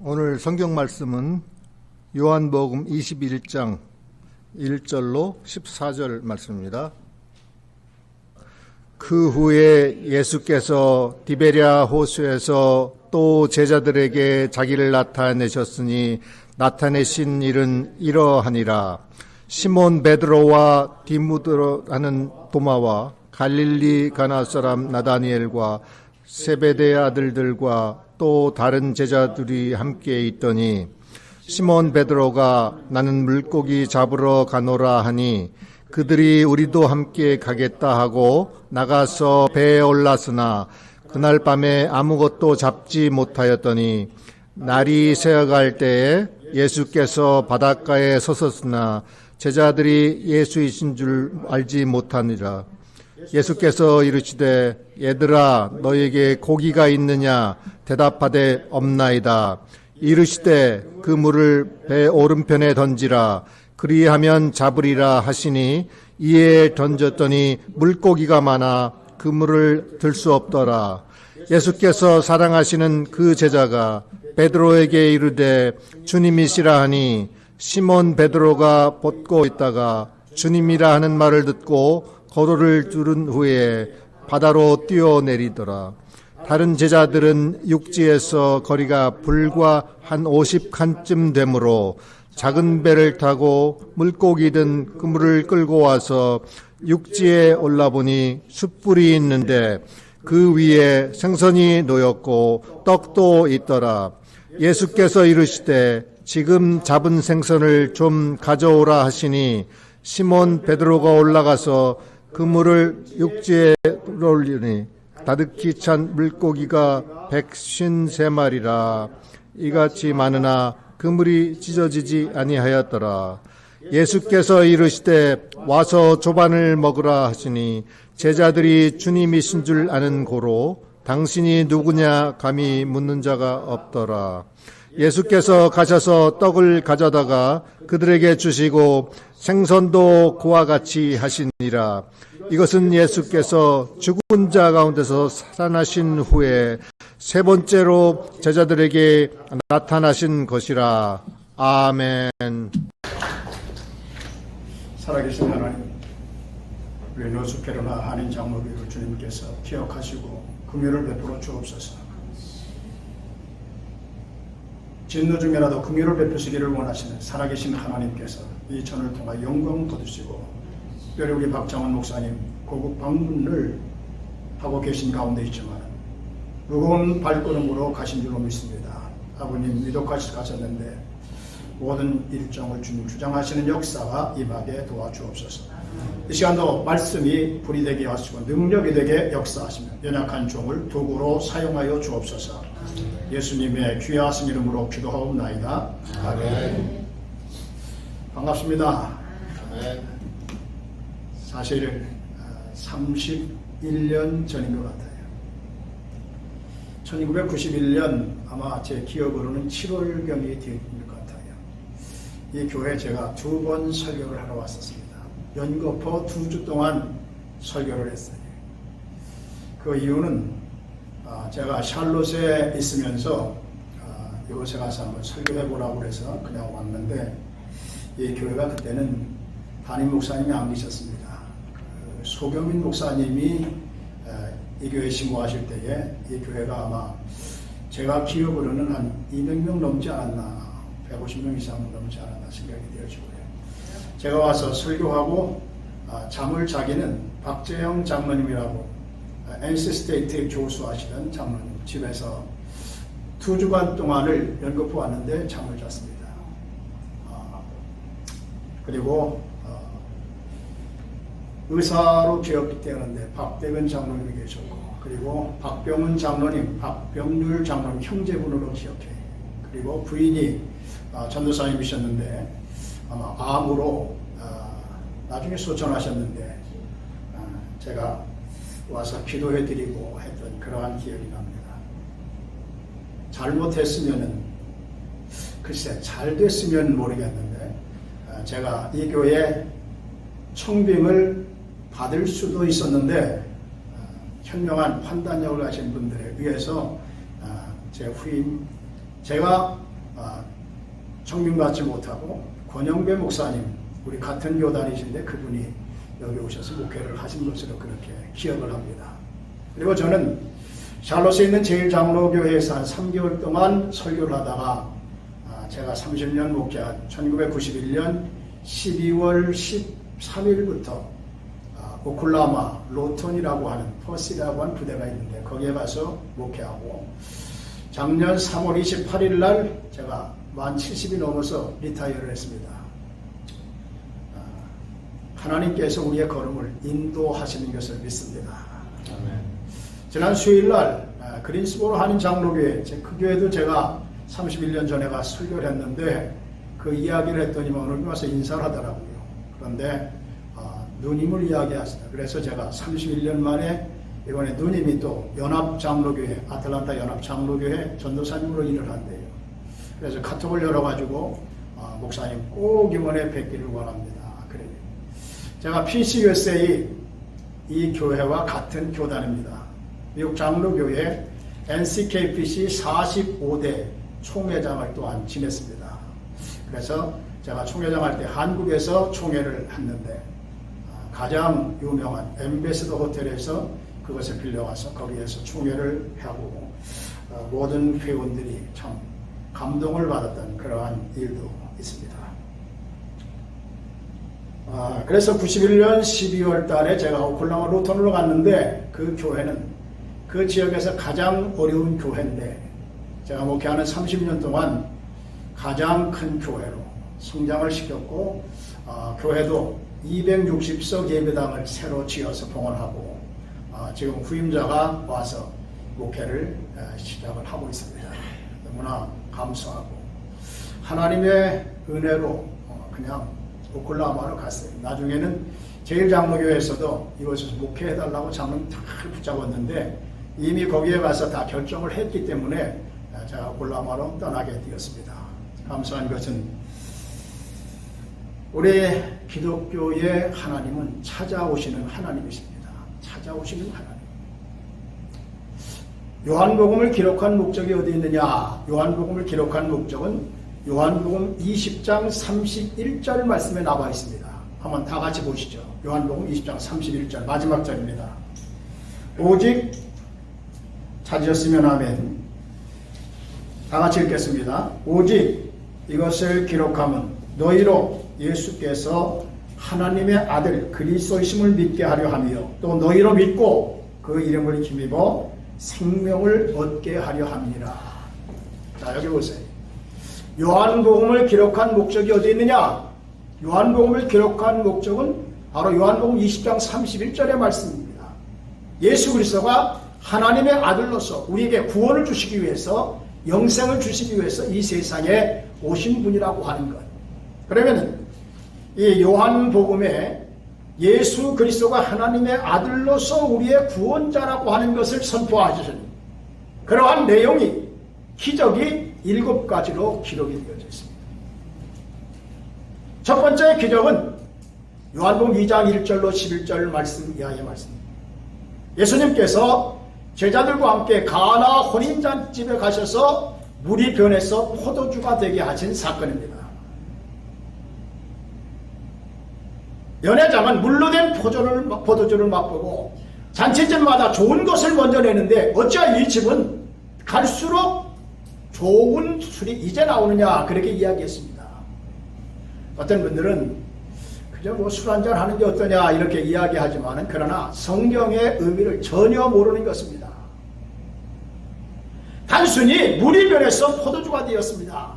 오늘 성경 말씀은 요한복음 21장 1절로 14절 말씀입니다. 그 후에 예수께서 디베랴 호수에서 또 제자들에게 자기를 나타내셨으니 나타내신 일은 이러하니라. 시몬 베드로와 디무드라는 도마와 갈릴리 가나 사람 나다니엘과 세베대의 아들들과 또 다른 제자들이 함께 있더니 시몬 베드로가 나는 물고기 잡으러 가노라 하니 그들이 우리도 함께 가겠다 하고 나가서 배에 올랐으나 그날 밤에 아무것도 잡지 못하였더니 날이 새어갈 때에 예수께서 바닷가에 서셨으나 제자들이 예수이신 줄 알지 못하니라. 예수께서 이르시되 얘들아 너에게 고기가 있느냐 대답하되 없나이다. 이르시되 그 물을 배 오른편에 던지라 그리하면 잡으리라 하시니 이에 던졌더니 물고기가 많아 그 물을 들 수 없더라. 예수께서 사랑하시는 그 제자가 베드로에게 이르되 주님이시라 하니 시몬 베드로가 벗고 있다가 주님이라 하는 말을 듣고 거로를 두른 후에 바다로 뛰어내리더라. 다른 제자들은 육지에서 거리가 불과 한 50칸쯤 되므로 작은 배를 타고 물고기 든 그물을 끌고 와서 육지에 올라보니 숯불이 있는데 그 위에 생선이 놓였고 떡도 있더라. 예수께서 이르시되 지금 잡은 생선을 좀 가져오라 하시니 시몬 베드로가 올라가서 그물을 육지에 올리니 다득히 찬 물고기가 153마리라. 이같이 많으나 그물이 찢어지지 아니하였더라. 예수께서 이르시되 와서 조반을 먹으라 하시니 제자들이 주님이신 줄 아는 고로 당신이 누구냐 감히 묻는 자가 없더라. 예수께서 가셔서 떡을 가져다가 그들에게 주시고 생선도 그와 같이 하시니라. 이것은 예수께서 죽은 자 가운데서 살아나신 후에 세 번째로 제자들에게 나타나신 것이라. 아멘. 살아계신 하나님, 우리 노숙회로나 한인 장로교를 주님께서 기억하시고 긍휼을 베풀어 주옵소서. 진노 중에라도 긍휼을 베푸시기를 원하시는 살아계신 하나님께서 이 전을 통하 영광 거두시고 특별히 우리 박장원 목사님 고국 방문을 하고 계신 가운데 있지만 무거운 발걸음으로 가신 줄로 믿습니다. 아버님 위독까지 가셨는데 모든 일정을 주님 주장하시는 역사가 임하게 도와주옵소서. 이 시간도 말씀이 불이 되게 하시고 능력이 되게 역사하시며 연약한 종을 도구로 사용하여 주옵소서. 예수님의 귀하신 이름으로 기도하옵나이다. 아멘. 반갑습니다. 아멘. 사실 31년 전인 것 같아요. 1991년 아마 제 기억으로는 7월경이 될 것 같아요. 이 교회에 제가 2번 설교를 하러 왔었습니다. 연거푸 2주 동안 설교를 했어요. 그 이유는 제가 샬롯에 있으면서 이곳에 가서 한번 설교해보라고 해서 그냥 왔는데 이 교회가 그때는 담임 목사님이 안 계셨습니다. 소경민 목사님이 이 교회에 신고하실 때에 이 교회가 아마 제가 기억으로는 한 200명 넘지 않았나 150명 이상 넘지 않았나 생각이 되어지고요. 제가 와서 설교하고 잠을 자기는 박재영 장로님이라고 NC 스테이트 교수하시던 장로님 집에서 2주간 동안을 연거푸 왔는데 잠을 잤습니다. 그리고 의사로 기억이 되는데 박대근 장로님이 계셨고 그리고 박병훈 장로님, 박병률 장로님 형제분으로 기억해요. 그리고 부인이 전도사님이셨는데 아마 암으로 나중에 소천하셨는데 제가 와서 기도해드리고 했던 그러한 기억이 납니다. 잘못했으면은 글쎄 잘 됐으면 모르겠는데 제가 이 교회 청빙을 받을 수도 있었는데 현명한 판단력을 가진 분들에 의해서 제 후임 제가 청빙받지 못하고 권영배 목사님, 우리 같은 교단이신데 그분이 여기 오셔서 목회를 하신 것으로 그렇게 기억을 합니다. 그리고 저는 샬롯에 있는 제일장로교회에서 한 3개월 동안 설교를 하다가 제가 30년 목회한 1991년 12월 13일부터 오클라호마 로턴이라고 하는 퍼시라고 하는 부대가 있는데 거기에 가서 목회하고 작년 3월 28일 날 제가 만 70이 넘어서 리타이어를 했습니다. 하나님께서 우리의 걸음을 인도하시는 것을 믿습니다. 지난 수요일 날 그린스보로 한인 장로교회, 그 교회도 제가 31년 전에 가서 설교를 했는데 그 이야기를 했더니 오늘 와서 인사를 하더라고요. 그런데 누님을 이야기하시다. 그래서 제가 31년 만에 이번에 누님이 또 연합장로교회, 아틀란타 연합장로교회 전도사님으로 일을 한대요. 그래서 카톡을 열어가지고 목사님 꼭 이번에 뵙기를 원합니다. 그래요. 제가 PCUSA 이 교회와 같은 교단입니다. 미국 장로교회 NCKPC 45대 총회장을 또한 지냈습니다. 그래서 제가 총회장 할 때 한국에서 총회를 했는데 가장 유명한 엠베스더 호텔에서 그것을 빌려가서 거기에서 총회를 하고 모든 회원들이 참 감동을 받았던 그러한 일도 있습니다. 그래서 91년 12월 달에 제가 오클라호마 로턴으로 갔는데 그 교회는 그 지역에서 가장 어려운 교회인데 제가 목회하는 30년 동안 가장 큰 교회로 성장을 시켰고 교회도 260석 예배당을 새로 지어서 봉헌하고 지금 후임자가 와서 목회를 시작을 하고 있습니다. 너무나 감사하고 하나님의 은혜로 그냥 오클라호마로 갔어요. 나중에는 제일장로교회에서도 이곳에서 목회해달라고 장로님 다 붙잡았는데 이미 거기에 가서 다 결정을 했기 때문에 제가 오클라호마로 떠나게 되었습니다. 감사한 것은 우리 기독교의 하나님은 찾아오시는 하나님이십니다. 찾아오시는 하나님. 요한복음을 기록한 목적이 어디 있느냐? 요한복음을 기록한 목적은 요한복음 20장 31절 말씀에 나와 있습니다. 한번 다 같이 보시죠. 요한복음 20장 31절 마지막 절입니다. 오직 찾으셨으면 아멘. 다 같이 읽겠습니다. 오직 이것을 기록함은 너희로 예수께서 하나님의 아들 그리스도이심을 믿게 하려 하며 또 너희로 믿고 그 이름을 힘입어 생명을 얻게 하려 함이라. 자, 여기 보세요. 요한복음을 기록한 목적이 어디 있느냐? 요한복음을 기록한 목적은 바로 요한복음 20장 31절의 말씀입니다. 예수 그리스도가 하나님의 아들로서 우리에게 구원을 주시기 위해서 영생을 주시기 위해서 이 세상에 오신 분이라고 하는 것. 그러면 이 요한복음에 예수 그리스도가 하나님의 아들로서 우리의 구원자라고 하는 것을 선포하시는 그러한 내용이 기적이 7가지로 기록이 되어져 있습니다. 첫 번째 기적은 요한복음 2장 1절로 11절 말씀 이하의 말씀입니다. 예수님께서 제자들과 함께 가나 혼인잔집에 가셔서 물이 변해서 포도주가 되게 하신 사건입니다. 연회장은 물로 된 포도주를 맛보고 잔치집마다 좋은 것을 먼저 내는데 어찌하여 이 집은 갈수록 좋은 술이 이제 나오느냐 그렇게 이야기했습니다. 어떤 분들은 그저 뭐 술 한잔 하는 게 어떠냐 이렇게 이야기하지만 그러나 성경의 의미를 전혀 모르는 것입니다. 단순히 물이 변해서 포도주가 되었습니다.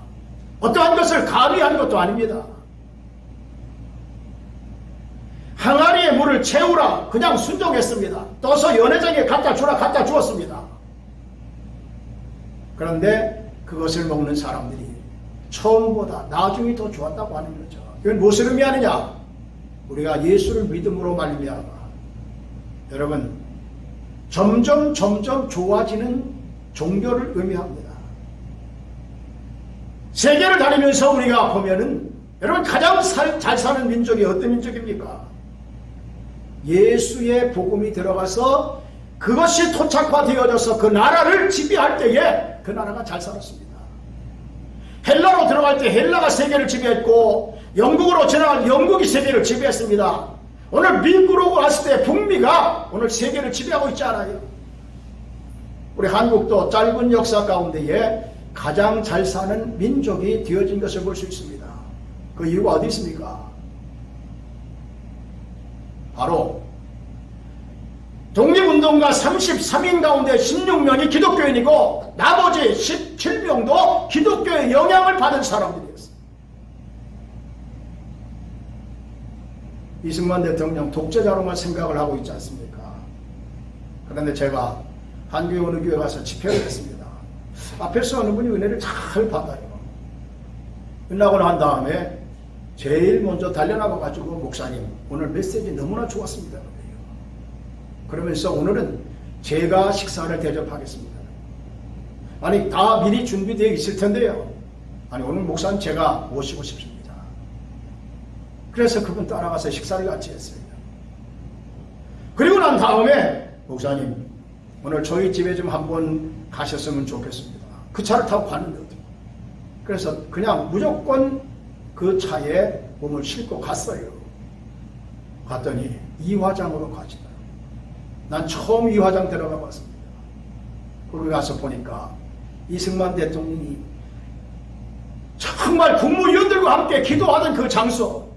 어떠한 것을 가미하는 것도 아닙니다. 항아리에 물을 채우라 그냥 순종했습니다. 떠서 연회장에 갖다 주라 갖다 주었습니다. 그런데 그것을 먹는 사람들이 처음보다 나중이 더 좋았다고 하는 거죠. 이건 무엇을 의미하느냐? 우리가 예수를 믿음으로 말미암아 여러분 점점 좋아지는 종교를 의미합니다. 세계를 다니면서 우리가 보면은 여러분 가장 잘 사는 민족이 어떤 민족입니까? 예수의 복음이 들어가서 그것이 토착화되어져서 그 나라를 지배할 때에 그 나라가 잘 살았습니다. 헬라로 들어갈 때 헬라가 세계를 지배했고 영국으로 지나갈 영국이 세계를 지배했습니다. 오늘 미국으로 갔을 때 북미가 오늘 세계를 지배하고 있지 않아요? 우리 한국도 짧은 역사 가운데에 가장 잘 사는 민족이 되어진 것을 볼 수 있습니다. 그 이유가 어디 있습니까? 바로 독립운동가 33인 가운데 16명이 기독교인이고 나머지 17명도 기독교의 영향을 받은 사람들이었어요. 이승만 대통령 독재자로만 생각을 하고 있지 않습니까? 그런데 제가 한교회 어느 교회 가서 집회를 했습니다. 앞에서 어느 분이 은혜를 잘 받아요. 끝나고 난 다음에 제일 먼저 달려나가가지고 목사님 오늘 메시지 너무나 좋았습니다. 그러면서 오늘은 제가 식사를 대접하겠습니다. 아니 다 미리 준비되어 있을 텐데요. 아니 오늘 목사님 제가 모시고 싶습니다. 그래서 그분 따라가서 식사를 같이 했어요. 그리고 난 다음에 목사님 오늘 저희 집에 좀 한번 가셨으면 좋겠습니다. 그 차를 타고 갔는데 어떻게 그래서 그냥 무조건 그 차에 몸을 싣고 갔어요. 갔더니 이화장으로 가지다. 난 처음 이화장 들어가 봤습니다. 거기 가서 보니까 이승만 대통령이 정말 국무위원들과 함께 기도하던 그 장소,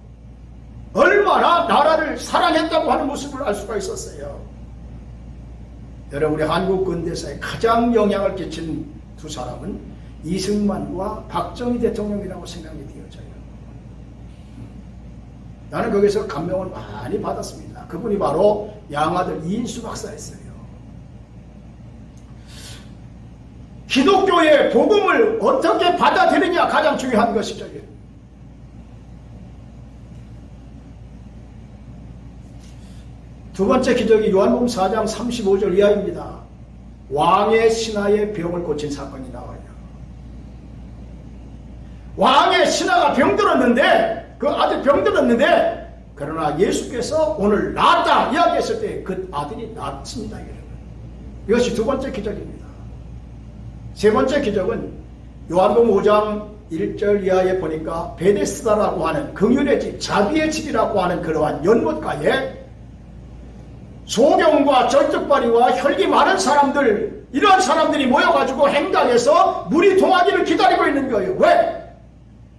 얼마나 나라를 사랑했다고 하는 모습을 알 수가 있었어요. 여러분, 우리 한국 근대사에 가장 영향을 끼친 두 사람은 이승만과 박정희 대통령이라고 생각이 되어져요. 나는 거기서 감명을 많이 받았습니다. 그분이 바로 양아들 이인수 박사였어요. 기독교의 복음을 어떻게 받아들이냐 가장 중요한 것이죠. 두 번째 기적이 요한복음 4장 35절 이하입니다. 왕의 신하의 병을 고친 사건이 나와요. 왕의 신하가 병들었는데 그 아들 병들었는데 그러나 예수께서 오늘 낫다 이야기했을 때 그 아들이 낫습니다. 이것이 두 번째 기적입니다. 세 번째 기적은 요한복음 5장 1절 이하에 보니까 베데스다라고 하는 긍휼의 집, 자비의 집이라고 하는 그러한 연못가에 소경과 절뚝발이와 혈기 많은 사람들, 이러한 사람들이 모여가지고 행당에서 물이 동하기를 기다리고 있는 거예요. 왜?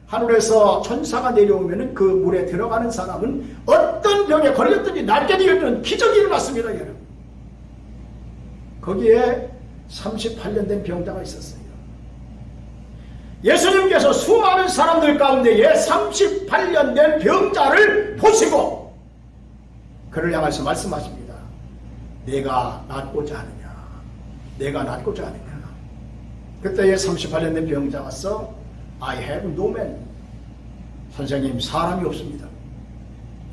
하늘에서 천사가 내려오면 그 물에 들어가는 사람은 어떤 병에 걸렸든지 낫게 되었던 기적이 일어났습니다. 여러분. 거기에 38년 된 병자가 있었어요. 예수님께서 수많은 사람들 가운데에 38년 된 병자를 보시고 그를 향해서 말씀하십니다. 내가 낫고자 하느냐? 내가 낫고자 하느냐? 그때에 38년 된 병자가 와서 I have no man. 선생님, 사람이 없습니다.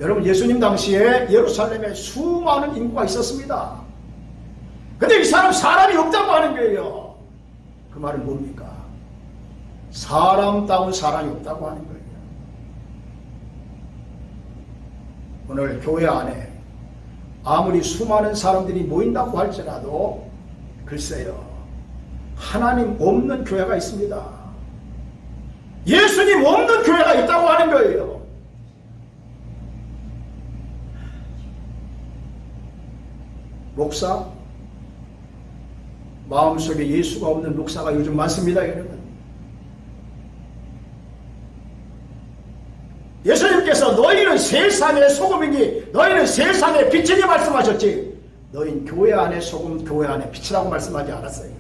여러분, 예수님 당시에 예루살렘에 수많은 인구가 있었습니다. 근데 이 사람이 없다고 하는 거예요. 그 말은 뭡니까? 사람다운 사람이 없다고 하는 거예요. 오늘 교회 안에 아무리 수많은 사람들이 모인다고 할지라도 글쎄요, 하나님 없는 교회가 있습니다. 예수님 없는 교회가 있다고 하는 거예요. 목사? 마음속에 예수가 없는 목사가 요즘 많습니다, 여러분. 예수님께서 너희는 세상의 소금이니 너희는 세상의 빛이니 말씀하셨지, 너희는 교회 안에 소금, 교회 안에 빛이라고 말씀하지 않았어요.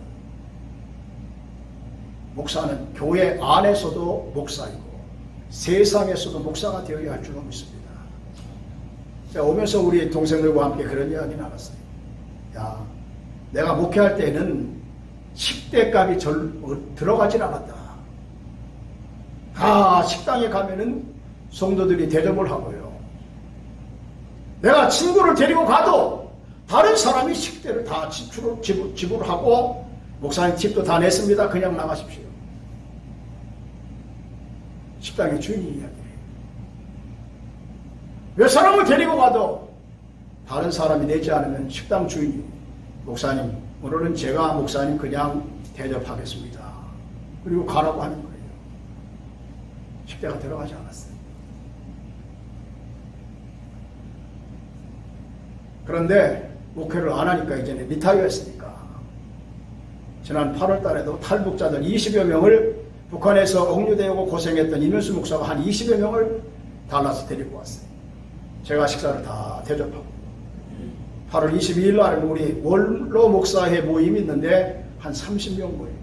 목사는 교회 안에서도 목사이고 세상에서도 목사가 되어야 할 줄로 믿습니다. 제가 오면서 우리 동생들과 함께 그런 이야기 나눴어요. 야, 내가 목회할 때는 식대값이 들어가질 않았다. 식당에 가면은 성도들이 대접을 하고요. 내가 친구를 데리고 가도 다른 사람이 식대를 다 지불하고 목사님 팁도 다 냈습니다. 그냥 나가십시오. 식당의 주인이 이야기해요. 몇 사람을 데리고 가도 다른 사람이 내지 않으면 식당 주인이 목사님, 오늘은 제가 목사님 그냥 대접하겠습니다. 그리고 가라고 하는 거예요. 10대가 들어가지 않았어요. 그런데 목회를 안 하니까 이제는 리타이어했으니까 지난 8월 달에도 탈북자들 20여 명을 북한에서 억류되고 고생했던 이면수 목사가 한 20여 명을 달라서 데리고 왔어요. 제가 식사를 다 대접하고 8월 22일 날에 우리 원로 목사회 모임이 있는데 한 30명 모임.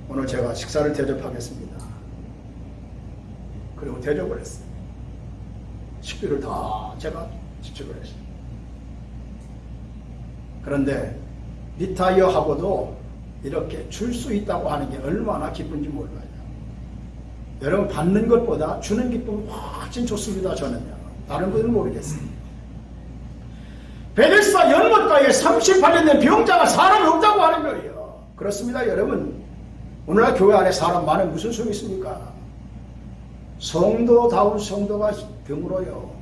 오늘 제가 식사를 대접하겠습니다. 그리고 대접을 했어요. 식비를 다 제가 지출을 했어요. 그런데 리타이어하고도 이렇게 줄 수 있다고 하는 게 얼마나 기쁜지 몰라요. 여러분 받는 것보다 주는 기쁨이 훨씬 좋습니다. 저는요. 다른 분은 모르겠어요. 베데스다 연못가에 38년 된 병자가 사람이 없다고 하는 거예요. 그렇습니다. 여러분 오늘날 교회 안에 사람 많은 무슨 소용이 있습니까? 성도다운 성도가 드물어요.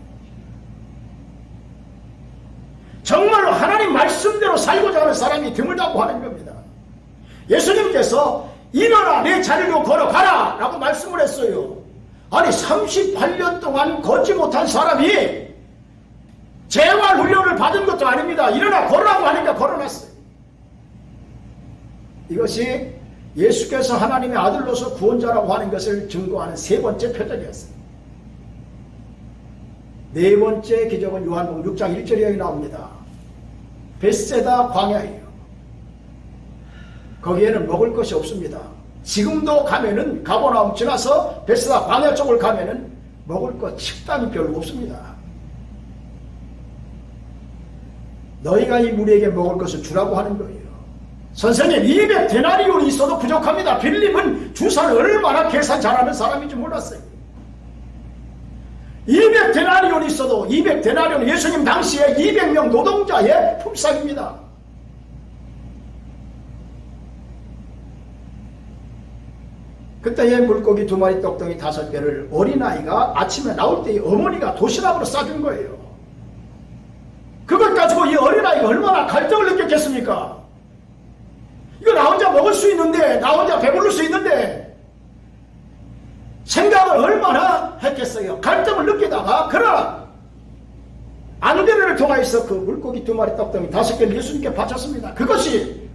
정말로 하나님 말씀대로 살고자 하는 사람이 드물다고 하는 겁니다. 예수님께서 일어나 내 자리로 걸어가라 라고 말씀을 했어요. 아니 38년 동안 걷지 못한 사람이 재활 훈련을 받은 것도 아닙니다. 일어나 걸으라고 하니까 걸어놨어요. 이것이 예수께서 하나님의 아들로서 구원자라고 하는 것을 증거하는 세 번째 표적이었어요. 네 번째 기적은 요한복음 6장 1절에 나옵니다. 벳세다 광야예요. 거기에는 먹을 것이 없습니다. 지금도 가면은 가버나움 지나서 벳세다 광야 쪽을 가면은 먹을 것 식당이 별로 없습니다. 너희가 이 무리에게 먹을 것을 주라고 하는 거예요. 선생님 200데나리온이 있어도 부족합니다. 빌립은 주사를 얼마나 계산 잘하는 사람인지 몰랐어요. 200데나리온이 있어도 200데나리온 예수님 당시에 200명 노동자의 품삯입니다. 그때의 물고기 2마리 떡덩이 5개를 어린아이가 아침에 나올 때 어머니가 도시락으로 싸준 거예요. 그걸 가지고 이 어린아이가 얼마나 갈등을 느꼈겠습니까? 이거 나 혼자 먹을 수 있는데, 나 혼자 배부를 수 있는데 생각을 얼마나 했겠어요. 갈등을 느끼다가 그러나 안대를 통하여서 그 물고기 2마리 떡덩이 5개를 예수님께 바쳤습니다. 그것이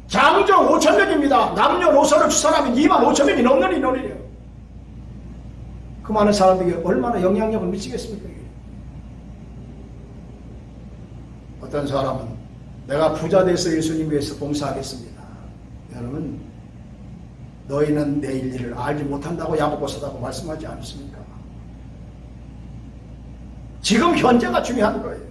장정 5,000명입니다. 남녀노소를 주 사람이 25,000명이 넘는 인원이에요. 그 많은 사람들이 얼마나 영향력을 미치겠습니까? 어떤 사람은 내가 부자 돼서 예수님 위해서 봉사하겠습니다. 여러분 너희는 내일 일을 알지 못한다고 야고보서다고 말씀하지 않습니까? 지금 현재가 중요한 거예요.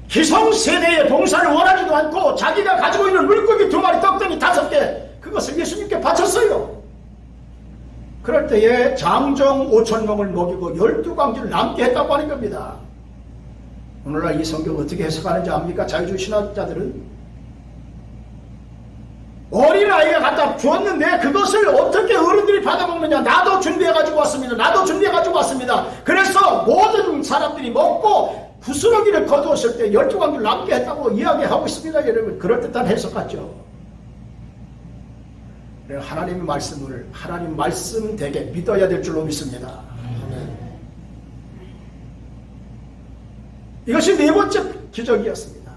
기성세대의 봉사를 원하지도 않고 자기가 가지고 있는 물고기 2마리 떡덩이 5개 그것을 예수님께 바쳤어요. 그럴 때에 장정 5,000명을 먹이고 12광지를 남게 했다고 하는 겁니다. 오늘날 이 성경 어떻게 해석하는지 압니까? 자유주의 신학자들은 어린아이가 갖다 주었는데 그것을 어떻게 어른들이 받아먹느냐. 나도 준비해가지고 왔습니다. 나도 준비해가지고 왔습니다. 그래서 모든 사람들이 먹고 부스러기를 거두었을 때 12광지를 남게 했다고 이야기하고 있습니다. 여러분 그럴듯한 해석 같죠? 하나님의 말씀을 하나님 말씀되게 믿어야 될 줄로 믿습니다. 이것이 네 번째 기적이었습니다.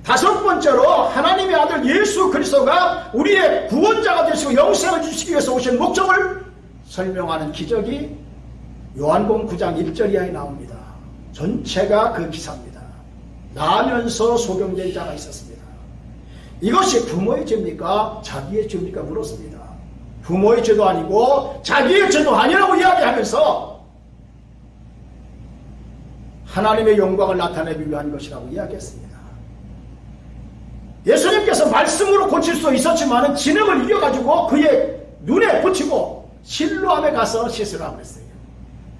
5번째로 하나님의 아들 예수 그리스도가 우리의 구원자가 되시고 영생을 주시기 위해서 오신 목적을 설명하는 기적이 요한복음 9장 1절 이하에 나옵니다. 전체가 그 기사입니다. 나면서 소경된 자가 있었습니다. 이것이 부모의 죄입니까? 자기의 죄입니까? 물었습니다. 부모의 죄도 아니고 자기의 죄도 아니라고 이야기하면서 하나님의 영광을 나타내기 위한 것이라고 이야기했습니다. 예수님께서 말씀으로 고칠 수 있었지만 진흙을 이겨가지고 그의 눈에 붙이고 실로암에 가서 씻으라고 했어요.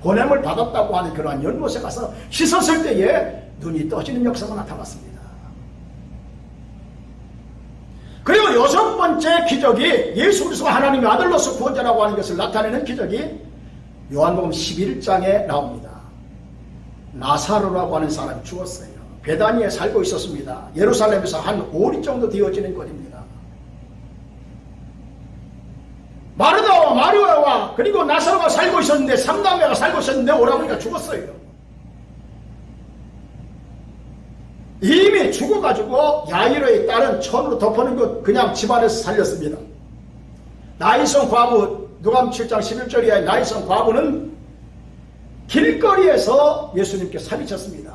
보냄을 받았다고 하는 그러한 연못에 가서 씻었을 때에 눈이 떠지는 역사가 나타났습니다. 그리고 6번째 기적이 예수 그리스도가 하나님의 아들로서 구원자라고 하는 것을 나타내는 기적이 요한복음 11장에 나옵니다. 나사로라고 하는 사람이 죽었어요. 베다니에 살고 있었습니다. 예루살렘에서 한 5리 정도 되어지는 거리입니다. 마르다와 마리아와 그리고 나사로가 살고 있었는데, 삼남매가 살고 있었는데 오라버니가 죽었어요. 이미 죽어가지고 야이로의 딸은 천으로 덮어놓은 것 그냥 집안에서 살렸습니다. 나인성 과부, 누가복음 7장 11절에 나인성 과부는 길거리에서 예수님께 사비쳤습니다.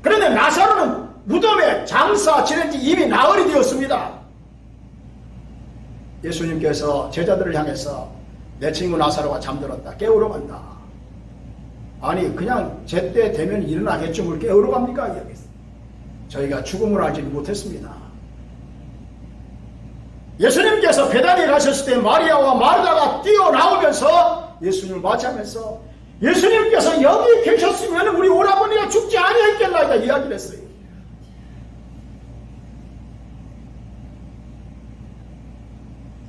그런데 나사로는 무덤에 장사 지낸 지 이미 나흘이 되었습니다. 예수님께서 제자들을 향해서 내 친구 나사로가 잠들었다, 깨우러 간다. 아니 그냥 제때 되면 일어나겠죠, 뭘 깨우러 갑니까? 이야기했어요. 저희가 죽음을 알지 못했습니다. 예수님께서 배단에 가셨을 때 마리아와 마르다가 뛰어나오면서 예수님을 맞이하면서 예수님께서 여기 계셨으면 우리 오라버니가 죽지 아니했겠나이다 이야기를 했어요.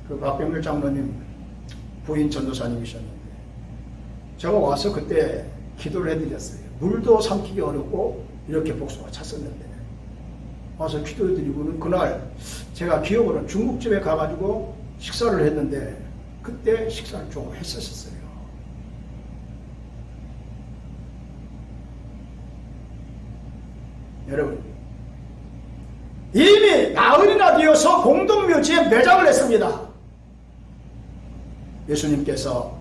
그 박병렬 장로님 부인 전도사님이셨는데 제가 와서 그때 기도를 해드렸어요. 물도 삼키기 어렵고 이렇게 복수가 찼었는데 와서 기도해드리고는 그날 제가 기억으로는 중국집에 가가지고 식사를 했는데 그때 식사를 좀 했었어요. 여러분, 이미 나흘이나 되어서 공동묘지에 매장을 했습니다. 예수님께서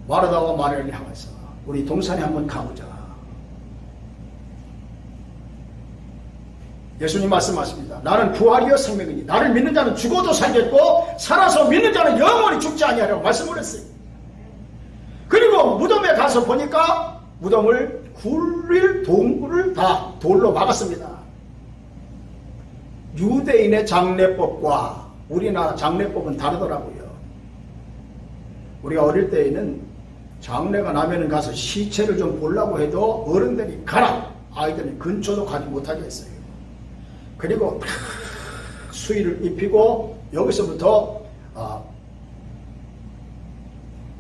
마르다와 마리아를 향해서 우리 동산에 한번 가보자. 예수님 말씀하십니다. 나는 부활이요 생명이니 나를 믿는 자는 죽어도 살겠고 살아서 믿는 자는 영원히 죽지 아니하리라고 말씀을 했어요. 그리고 무덤에 가서 보니까 무덤을 굴릴 동굴을 다 돌로 막았습니다. 유대인의 장례법과 우리나라 장례법은 다르더라고요. 우리가 어릴 때에는 장례가 나면은 가서 시체를 좀 보려고 해도 어른들이 가라, 아이들은 근처도 가지 못하게 했어요. 그리고 다 수의를 입히고 여기서부터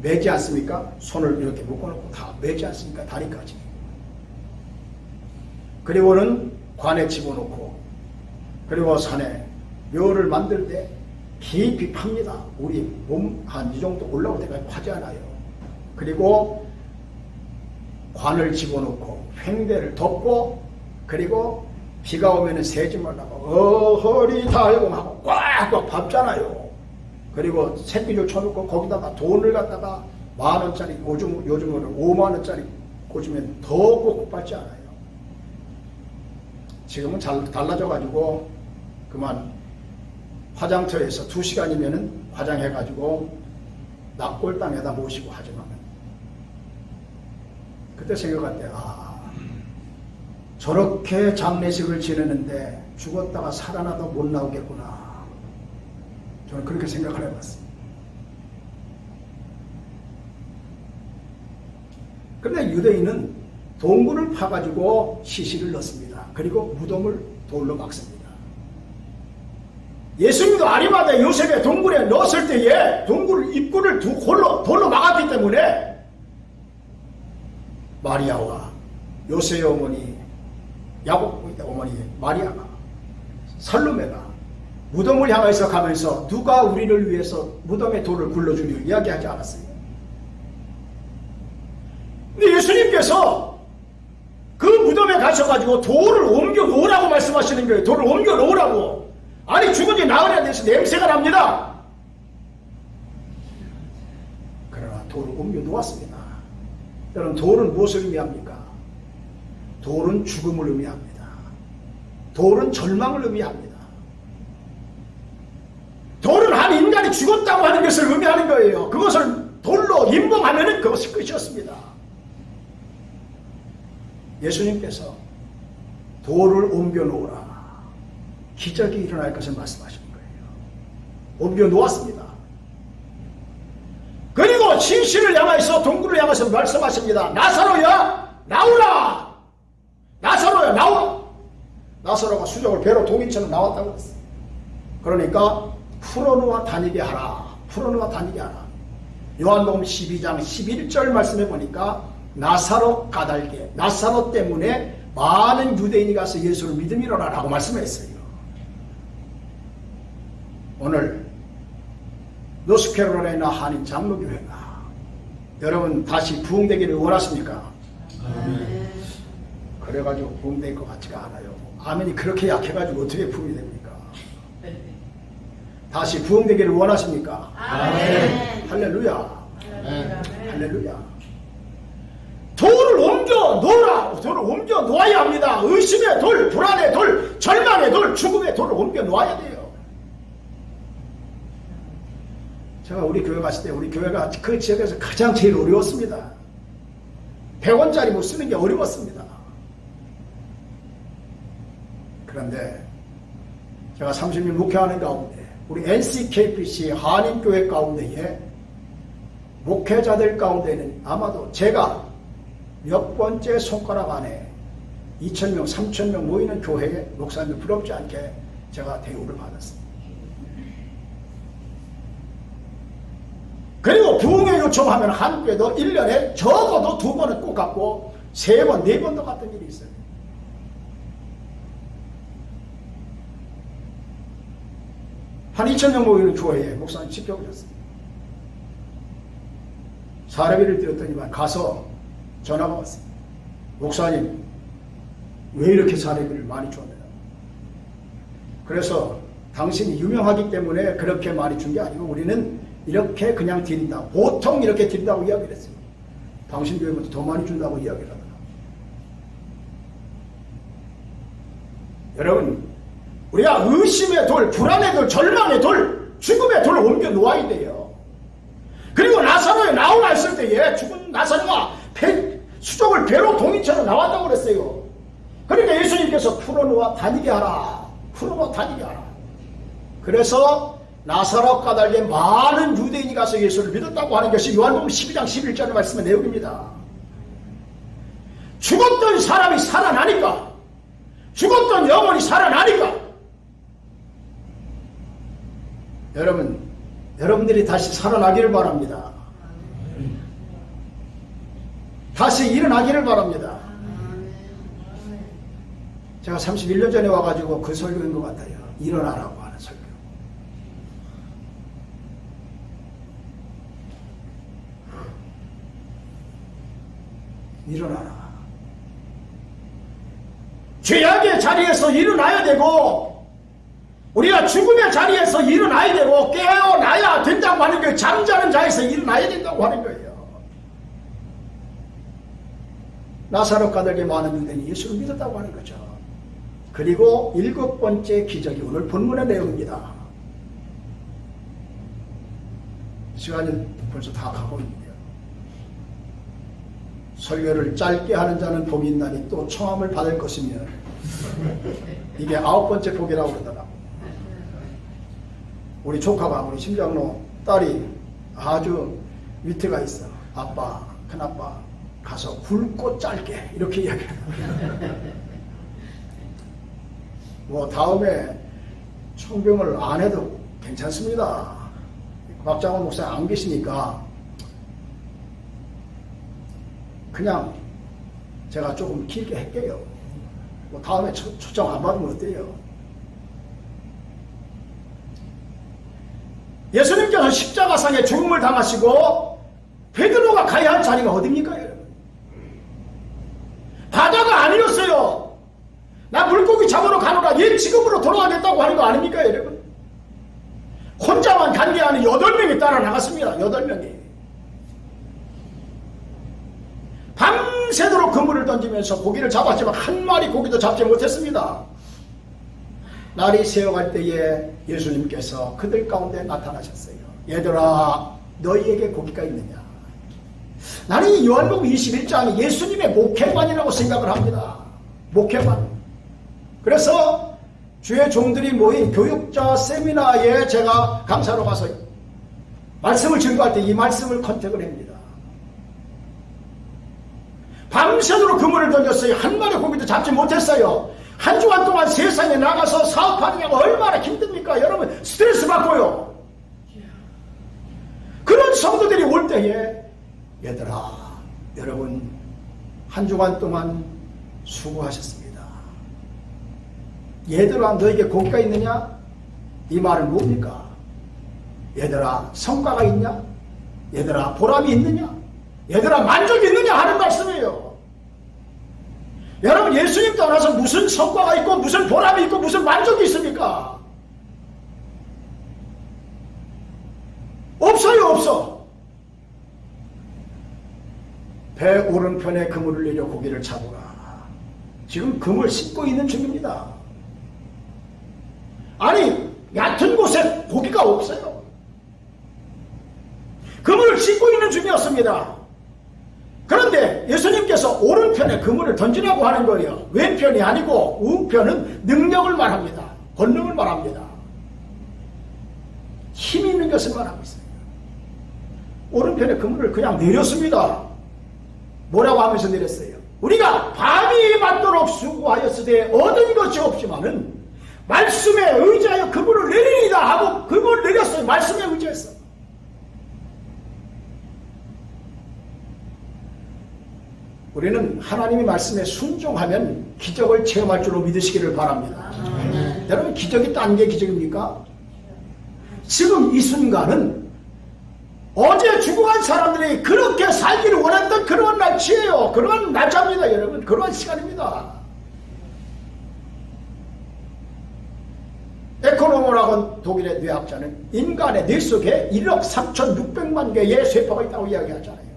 매지 않습니까? 손을 이렇게 묶어놓고 다 매지 않습니까? 다리까지. 그리고는 관에 집어넣고 그리고 산에 묘를 만들 때 깊이 팝니다. 우리 몸 한 이 정도 올라올 때까지 파지 않아요. 그리고 관을 집어넣고 횡대를 덮고 그리고 비가 오면은 새지 말라고 어허리 달공하고 꽉꽉 밟잖아요. 그리고 새끼줄 쳐놓고 거기다가 돈을 갖다가 10,000원짜리 요즘으로 50,000원짜리 꽂으면 더 꼭꼭 밟지 않아요. 지금은 잘 달라져가지고 그만 화장터에서 2시간이면은 화장해가지고 납골당에다 모시고 하지만 그때 생각할 때 저렇게 장례식을 지내는데 죽었다가 살아나도 못 나오겠구나. 저는 그렇게 생각을 해봤습니다. 그런데 유대인은 동굴을 파가지고 시신을 넣습니다. 그리고 무덤을 돌로 막습니다. 예수님도 아리마다 요셉의 동굴에 넣었을 때에 동굴 입구를 돌로 막았기 때문에 마리아와 요셉의 어머니 야곱 어머니 마리아가 살로메가 무덤을 향해서 가면서 누가 우리를 위해서 무덤에 돌을 굴러주려 이야기하지 않았어요. 근데 예수님께서 그 무덤에 가셔가지고 돌을 옮겨 놓으라고 말씀하시는 거예요. 돌을 옮겨 놓으라고. 아니 죽은 지 나흘이나 돼서 냄새가 납니다. 그러나 돌을 옮겨 놓았습니다. 여러분, 돌은 무엇을 의미합니까? 돌은 죽음을 의미합니다. 돌은 절망을 의미합니다. 돌은 한 인간이 죽었다고 하는 것을 의미하는 거예요. 그것을 돌로 임봉하면 그것이 끝이었습니다. 예수님께서 돌을 옮겨 놓으라. 기적이 일어날 것을 말씀하시는 거예요. 옮겨 놓았습니다. 그리고 신실을 향해서 동굴을 향해서 말씀하십니다. 나사로야 나오라. 나사로야 나오라. 나사로가 수족을 배로 동인처럼 나왔다고 했어요. 그러니까 풀어놓아 다니게 하라. 풀어놓아 다니게 하라. 요한복음 12장 11절 말씀해 보니까 나사로 까닭에 나사로 때문에 많은 유대인이 가서 예수를 믿음이로라 라고 말씀했어요. 오늘 노스캐롤라이나 한인 장로교회가 여러분 다시 부흥되기를 원하십니까? 그래가지고 부흥될 것 같지가 않아요. 아멘이 그렇게 약해가지고 어떻게 부흥이 됩니까? 다시 부흥되기를 원하십니까? 할렐루야. 할렐루야. 돌을 옮겨 놓으라. 돌을 옮겨 놓아야 합니다. 의심의 돌, 불안의 돌, 절망의 돌, 죽음의 돌을 옮겨 놓아야 돼요. 제가 우리 교회 갔을 때 우리 교회가 그 지역에서 가장 제일 어려웠습니다. 100원짜리 못 쓰는 게 어려웠습니다. 그런데 제가 30년 목회하는 가운데 우리 NCKPC 한인교회 가운데에 목회자들 가운데는 아마도 제가 몇 번째 손가락 안에 2,000명, 3,000명 모이는 교회에 목사님 부럽지 않게 제가 대우를 받았습니다. 그리고 부흥회 요청하면 한국에도 1년에 적어도 2번은 꼭 갔고 3번, 4번도 갔던 일이 있어요. 한 2,000명 모이는 교회에 목사님 지켜보셨습니다. 사례비를 드렸더니만 가서 전화가 왔습니다. 목사님 왜 이렇게 사례비를 많이 줬느냐. 그래서 당신이 유명하기 때문에 그렇게 많이 준 게 아니고 우리는 이렇게 그냥 드린다. 보통 이렇게 드린다고 이야기를 했어요. 당신 교회보다 더 많이 준다고 이야기를 하더라. 여러분 우리가 의심의 돌, 불안의 돌, 절망의 돌, 죽음의 돌을 옮겨 놓아야 돼요. 그리고 나사로에 나오라 했을 때에 죽은 나사로가 수족을 배로 동인처럼 나왔다고 그랬어요. 그러니까 예수님께서 풀어놓아 다니게 하라. 풀어놓아 다니게 하라. 그래서 나사로 까닭에 많은 유대인이 가서 예수를 믿었다고 하는 것이 요한복음 12장 11절의 말씀의 내용입니다. 죽었던 사람이 살아나니까, 죽었던 영혼이 살아나니까 여러분들이 다시 살아나기를 바랍니다. 다시 일어나기를 바랍니다. 제가 31년 전에 와가지고 그 설교인 것 같아요. 일어나라고 하는 설교. 일어나라. 죄악의 자리에서 일어나야 되고 우리가 죽음의 자리에서 일어나야 되고 깨어나야 된다고 하는 거예요. 잠자는 자에서 일어나야 된다고 하는 거예요. 나사로 까닭에 많은 유대인이 예수를 믿었다고 하는 거죠. 그리고 7번째 기적이 오늘 본문의 내용입니다. 시간이 벌써 다 가고 있네요. 설교를 짧게 하는 자는 복이 있나니 또 청함을 받을 것이며 이게 9번째 복이라고 그러더라고요. 우리 조카가 우리 심장로 딸이 아주 위트가 있어. 아빠, 큰아빠 가서 굵고 짧게 이렇게 이야기해요. 뭐 다음에 청병을 안 해도 괜찮습니다. 박장원 목사님 안 계시니까 그냥 제가 조금 길게 할게요. 뭐 다음에 초청 안 받으면 어때요? 예수님께서 십자가상에 죽음을 당하시고 베드로가 가야 할 자리가 어딥니까 여러분? 바다가 아니었어요. 나 물고기 잡으러 가노라 옛 직업으로 돌아가겠다고 하는 거 아닙니까 여러분? 혼자만 간 게 아니라 8명이 따라 나갔습니다. 8명이 밤새도록 그물을 던지면서 고기를 잡았지만 한 마리 고기도 잡지 못했습니다. 날이 새어갈 때에 예수님께서 그들 가운데 나타나셨어요. 얘들아 너희에게 고기가 있느냐. 나는 이 요한복음 21장이 예수님의 목회관이라고 생각을 합니다. 목회관. 그래서 주의 종들이 모인 교육자 세미나에 제가 강사로 가서 말씀을 증거할 때 이 말씀을 컨택을 합니다. 밤새도록 그물을 던졌어요. 한 마리 고기도 잡지 못했어요. 한 주간 동안 세상에 나가서 사업하는 게 얼마나 힘듭니까? 여러분 스트레스 받고요. 그런 성도들이 올 때에 얘들아 여러분 한 주간 동안 수고하셨습니다. 얘들아 너에게 고기가 있느냐? 이 말은 뭡니까? 얘들아 성과가 있냐? 얘들아 보람이 있느냐? 얘들아 만족이 있느냐 하는 말씀이에요. 여러분 예수님 떠나서 무슨 성과가 있고 무슨 보람이 있고 무슨 만족이 있습니까? 없어요. 없어. 배 오른편에 그물을 내려 고기를 잡으라. 지금 그물 씻고 있는 중입니다. 아니 얕은 곳에 고기가 없어요. 그물을 씻고 있는 중이었습니다. 그런데 예수님께서 오른편에 그물을 던지라고 하는 거예요. 왼편이 아니고 우편은 능력을 말합니다. 권능을 말합니다. 힘이 있는 것을 말하고 있어요. 오른편에 그물을 그냥 내렸습니다. 뭐라고 하면서 내렸어요? 우리가 밤이 맞도록 수고하였으되 얻은 것이 없지만은 말씀에 의지하여 그물을 내리리다 하고 그물을 내렸어요. 말씀에 의지해서. 우리는 하나님의 말씀에 순종하면 기적을 체험할 줄로 믿으시기를 바랍니다. 여러분 기적이 딴 게 기적입니까? 지금 이 순간은 어제 죽어간 사람들이 그렇게 살기를 원했던 그런 날치예요. 그런 날짜입니다. 여러분 그런 시간입니다. 에코노모라고 독일의 뇌학자는 인간의 뇌 속에 1억 3,600만 개의 쇠파가 있다고 이야기하잖아요.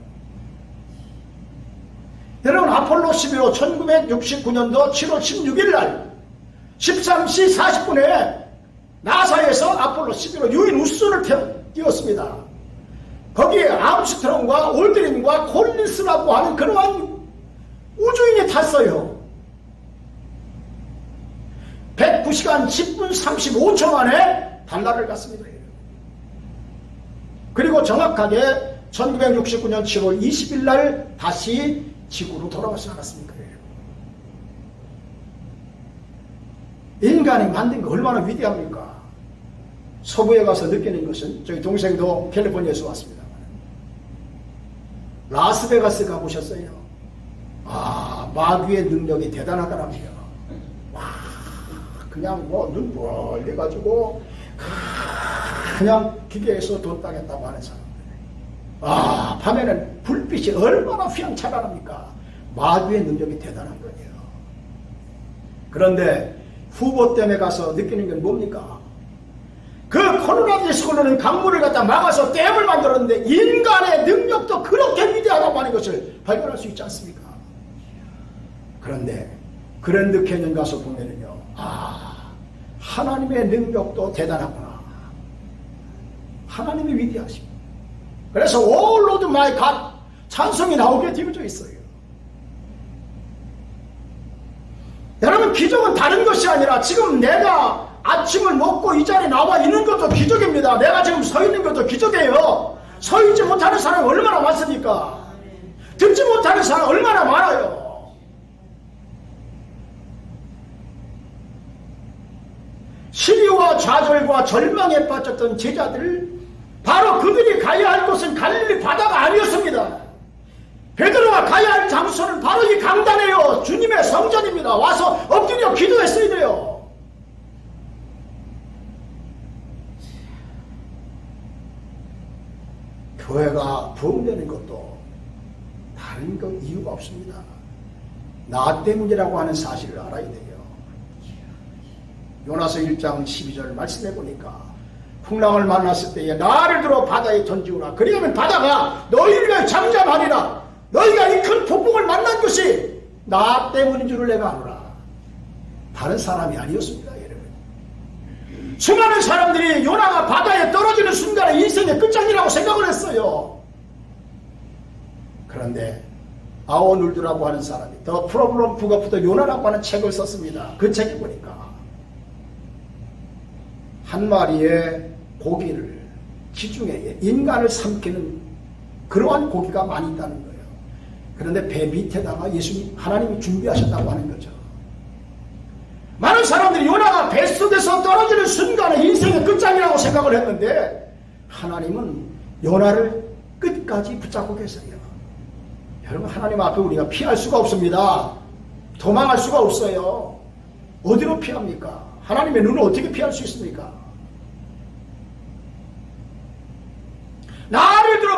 여러분 아폴로 11호 1969년도 7월 16일 날 13시 40분에 나사에서 아폴로 11호 유인 우주선을 띄웠습니다. 거기에 암스트롱과 올드린과 콜린스라고 하는 그러한 우주인이 탔어요. 109시간 10분 35초 만에 달나라를 갔습니다. 그리고 정확하게 1969년 7월 20일 날 다시 지구로 돌아오지 않았습니까? 인간이 만든 거 얼마나 위대합니까? 서부에 가서 느끼는 것은 저희 동생도 캘리포니아에서 왔습니다. 라스베가스 가보셨어요? 아, 마귀의 능력이 대단하더라고요. 와, 그냥 뭐 눈 멀리 가지고 그냥 기계에서 돈 따겠다고 하는 사람들. 아, 밤에는 불빛이 얼마나 휘황찬란합니까? 마귀의 능력이 대단한 거예요. 그런데 후보댐에 가서 느끼는 건 뭡니까? 그 코로나 디스콜로는 강물을 갖다 막아서 댐을 만들었는데 인간의 능력도 그렇게 위대하다고 하는 것을 발견할 수 있지 않습니까? 그런데 그랜드 캐년 가서 보면은요, 아, 하나님의 능력도 대단하구나. 하나님이 위대하십니다. 그래서 오 로드 마이 갓 찬송이 나오게 되어져 있어요. 여러분 기적은 다른 것이 아니라 지금 내가 아침을 먹고 이 자리에 나와 있는 것도 기적입니다. 내가 지금 서 있는 것도 기적이에요. 서 있지 못하는 사람이 얼마나 많습니까? 듣지 못하는 사람이 얼마나 많아요. 시리와 좌절과 절망에 빠졌던 제자들, 바로 그들이 가야 할 곳은 갈릴리 바다가 아니었습니다. 베드로가 가야 할 장소는 바로 이 강단이에요. 주님의 성전입니다. 와서 엎드려 기도했어야 돼요. 교회가 부흥되는 것도 다른 것 이유가 없습니다. 나 때문이라고 하는 사실을 알아야 돼요. 요나서 1장 12절 말씀해 보니까 풍랑을 만났을 때에 나를 들어 바다에 던지우라. 그리하면 바다가 너희를 위하여 잠잠하리라. 너희가 이 큰 폭풍을 만난 것이 나 때문인 줄을 내가 아노라. 다른 사람이 아니었습니다. 여러분, 수많은 사람들이 요나가 바다에 떨어지는 순간에 인생의 끝장이라고 생각을 했어요. 그런데 아오눌드라고 하는 사람이 더 프로블럼 북어프더 요나라고 하는 책을 썼습니다. 그 책에 보니까 한 마리의 고기를 지중해 인간을 삼키는 그러한 고기가 많이 있다는 거예요. 그런데 배 밑에다가 예수님 하나님이 준비하셨다고 하는 거죠. 많은 사람들이 요나가 뱃속에서 떨어지는 순간에 인생의 끝장이라고 생각을 했는데 하나님은 요나를 끝까지 붙잡고 계세요. 여러분, 하나님 앞에 우리가 피할 수가 없습니다. 도망할 수가 없어요. 어디로 피합니까? 하나님의 눈을 어떻게 피할 수 있습니까?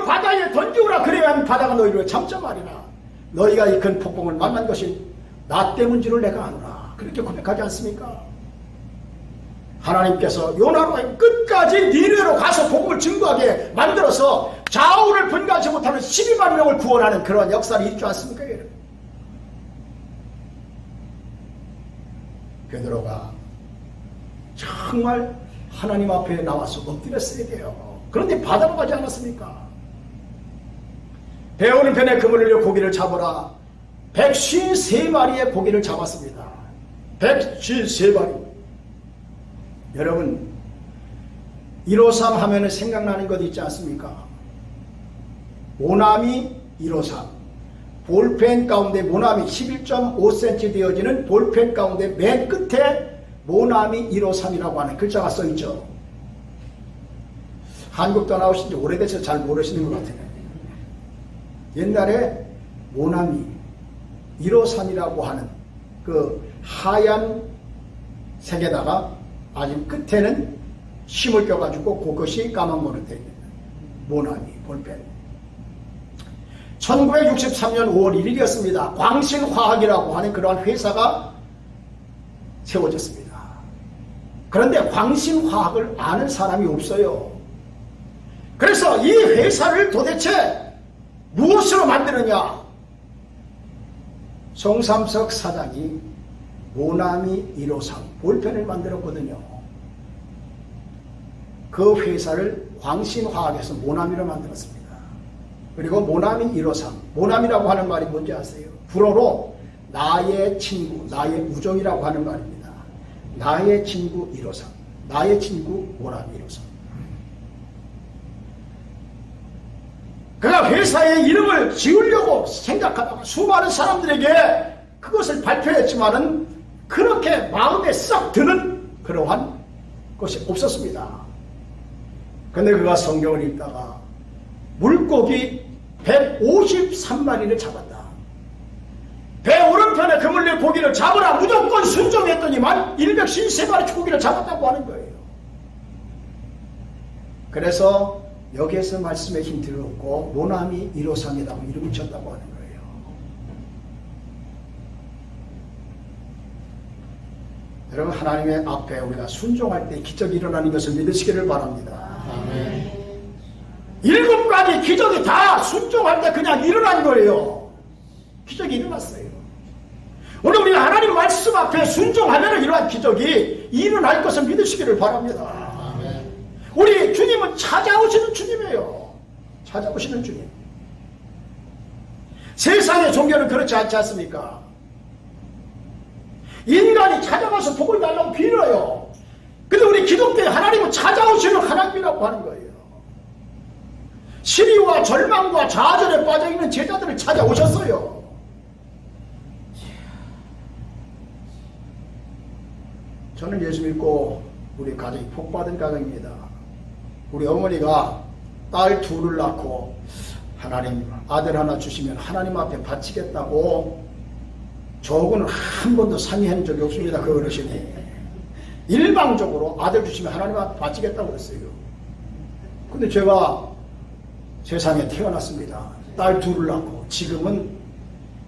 바다에 던지우라. 그래야 바다가 너희를 참자 말이나. 너희가 이 큰 폭풍을 만난 것이 나 때문인지를 내가 아노라. 그렇게 고백하지 않습니까? 하나님께서 요나로 끝까지 니느웨로 가서 복음을 증거하게 만들어서 좌우를 분간하지 못하는 12만 명을 구원하는 그러한 역사를 있지 않습니까? 여러분? 베드로가 정말 하나님 앞에 나와서 엎드렸어야 돼요. 그런데 바다로 가지 않았습니까? 배우는 편에 그물을 려 고기를 잡으라. 153마리의 고기를 잡았습니다. 153마리. 여러분, 153 하면은 생각나는 것 있지 않습니까? 모나미 153. 볼펜 가운데 모나미 11.5cm 되어지는 볼펜 가운데 맨 끝에 모나미 153이라고 하는 글자가 써있죠. 한국 떠나오신 지 오래돼서 잘 모르시는 것 같아요. 옛날에 모나미 153이라고 하는 그 하얀 색에다가 아주 끝에는 심을 껴가지고 그것이 까만머리로 되어 있는 모나미 볼펜. 1963년 5월 1일이었습니다. 광신화학이라고 하는 그러한 회사가 세워졌습니다. 그런데 광신화학을 아는 사람이 없어요. 그래서 이 회사를 도대체 무엇으로 만드느냐? 송삼석 사장이 모나미 153 볼펜을 만들었거든요. 그 회사를 광신화학에서 모나미로 만들었습니다. 그리고 모나미 153 모나미라고 하는 말이 뭔지 아세요? 불어로 나의 친구, 나의 우정이라고 하는 말입니다. 나의 친구 153 나의 친구 모나미 153. 그가 회사의 이름을 지으려고 생각하다가 수많은 사람들에게 그것을 발표했지만은 그렇게 마음에 썩 드는 그러한 것이 없었습니다. 근데 그가 성경을 읽다가 물고기 153마리를 잡았다. 배 오른편에 그물린 고기를 잡으라 무조건 순종했더니만 153마리 고기를 잡았다고 하는 거예요. 그래서 여기에서 말씀의 힌트를 얻고 모나미 153이라고 이름을 쳤다고 하는 거예요. 여러분, 하나님의 앞에 우리가 순종할 때 기적이 일어나는 것을 믿으시기를 바랍니다. 아멘. 7가지 기적이 다 순종할 때 그냥 일어난 거예요. 기적이 일어났어요. 오늘 우리가 하나님 말씀 앞에 순종하면 이러한 기적이 일어날 것을 믿으시기를 바랍니다. 우리 주님은 찾아오시는 주님이에요. 찾아오시는 주님. 세상의 종교는 그렇지 않지 않습니까? 인간이 찾아가서 복을 달라고 빌어요. 근데 우리 기독교의 하나님은 찾아오시는 하나님이라고 하는 거예요. 시리와 절망과 좌절에 빠져있는 제자들을 찾아오셨어요. 저는 예수 믿고 우리 가정이 복받은 가정입니다. 우리 어머니가 딸 둘을 낳고 하나님 아들 하나 주시면 하나님 앞에 바치겠다고 조언을 한 번도 상의한 적이 없습니다. 그 어르신이 일방적으로 아들 주시면 하나님 앞에 바치겠다고 그랬어요. 근데 제가 세상에 태어났습니다. 딸 둘을 낳고 지금은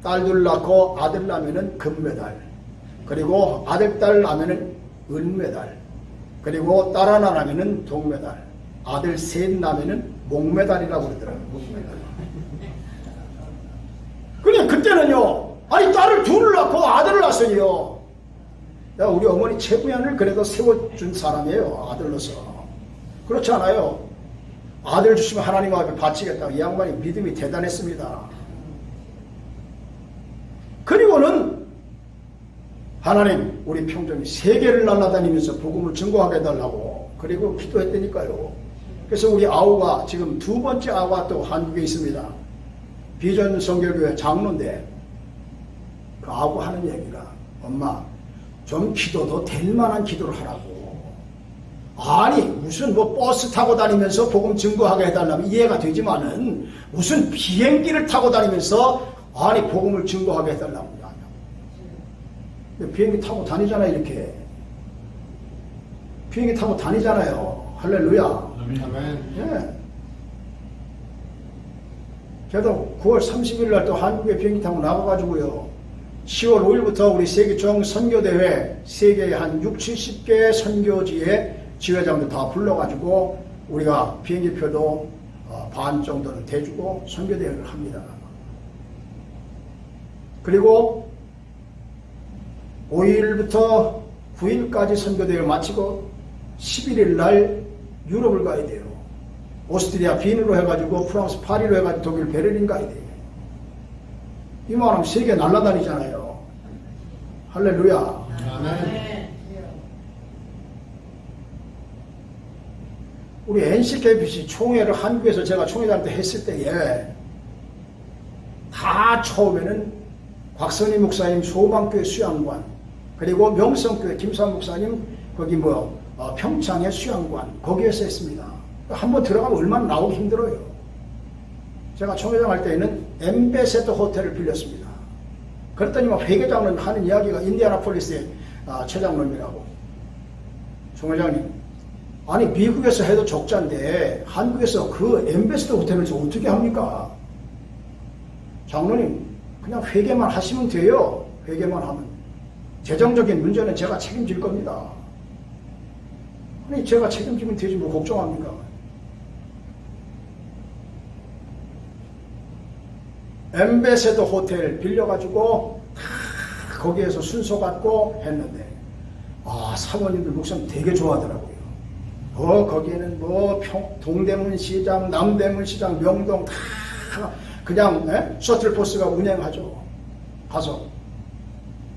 딸 둘 낳고 아들 낳으면 금메달, 그리고 아들 딸 낳으면 은메달, 그리고 딸 하나 낳으면 동메달, 아들 셋 낳으면 목메달이라고 그러더라고요. 목메달. 그냥 그때는요, 아니 딸을 둘을 낳고 아들을 낳았어요. 야, 우리 어머니 최부연을 그래도 세워준 사람이에요. 아들로서. 그렇지 않아요? 아들 주시면 하나님 앞에 바치겠다. 이 양반이 믿음이 대단했습니다. 그리고는 하나님, 우리 평정이 세계를 날아다니면서 복음을 증거하게 해달라고 그리고 기도했다니까요. 그래서 우리 아우가 지금 2번째 아우가 또 한국에 있습니다. 비전 성결교회 장로인데 그 아우가 하는 얘기가, 엄마 좀 기도도 될 만한 기도를 하라고. 아니 무슨 뭐 버스 타고 다니면서 복음 증거하게 해달라면 이해가 되지만은 무슨 비행기를 타고 다니면서 아니 복음을 증거하게 해달라고 하냐고. 비행기 타고 다니잖아요. 이렇게 비행기 타고 다니잖아요. 할렐루야. 아멘. 예. 저도 9월 30일 날 또 한국에 비행기 타고 나가가지고요. 10월 5일부터 우리 세계총 선교대회 세계의 한 60, 70개 선교지의 지회장들 다 불러가지고 우리가 비행기표도 반 정도는 대주고 선교대회를 합니다. 그리고 5일부터 9일까지 선교대회를 마치고 11일 날 유럽을 가야 돼요. 오스트리아 빈으로 해가지고 프랑스 파리로 해가지고 독일 베를린 가야 돼요. 이만하면 세계 날아다니잖아요. 할렐루야. 아멘. 우리 NCKBC 총회를 한국에서 제가 총회장 때 했을 때에 다 처음에는 곽선희 목사님 소방교회 수양관, 그리고 명성교회 김수환 목사님 거기 평창의 수양관, 거기에서 했습니다. 한번 들어가면 얼마나 나오기 힘들어요. 제가 총회장 할 때에는 엠베세더 호텔을 빌렸습니다. 그랬더니 회계장은 하는 이야기가 인디애나폴리스의 최장로님이라고, 총회장님, 아니 미국에서 해도 적자인데 한국에서 그 엠베세더 호텔에서 어떻게 합니까? 장로님, 그냥 회계만 하시면 돼요. 회계만 하면. 재정적인 문제는 제가 책임질 겁니다. 아니 제가 책임지면 되지 뭐 걱정합니까? 엠베세더 호텔 빌려가지고 다 거기에서 순서 갖고 했는데 사모님들 목사님 되게 좋아하더라고요. 거기에는 동대문 시장, 남대문 시장, 명동 다 그냥 셔틀버스가 운행하죠. 가서.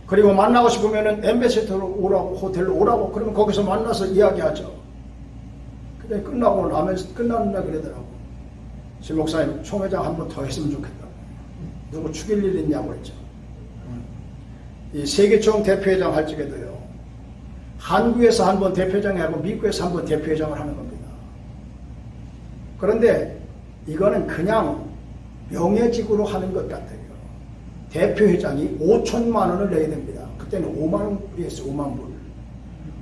그리고 만나고 싶으면은 엠베시더로 오라고, 호텔로 오라고, 그러면 거기서 만나서 이야기하죠. 근데 끝나고 나면 끝났나 그러더라고. 실 목사님, 총회장 한 번 더 했으면 좋겠다. 누구 죽일 일 있냐고 했죠. 이 세계총 대표회장 할 적에도요, 한국에서 한 번 대표장이 하고 미국에서 한 번 대표회장을 하는 겁니다. 그런데 이거는 그냥 명예직으로 하는 것 같아요. 대표회장이 5천만 원을 내야 됩니다. 그때는 5만 원 불이었어요. 5만 불.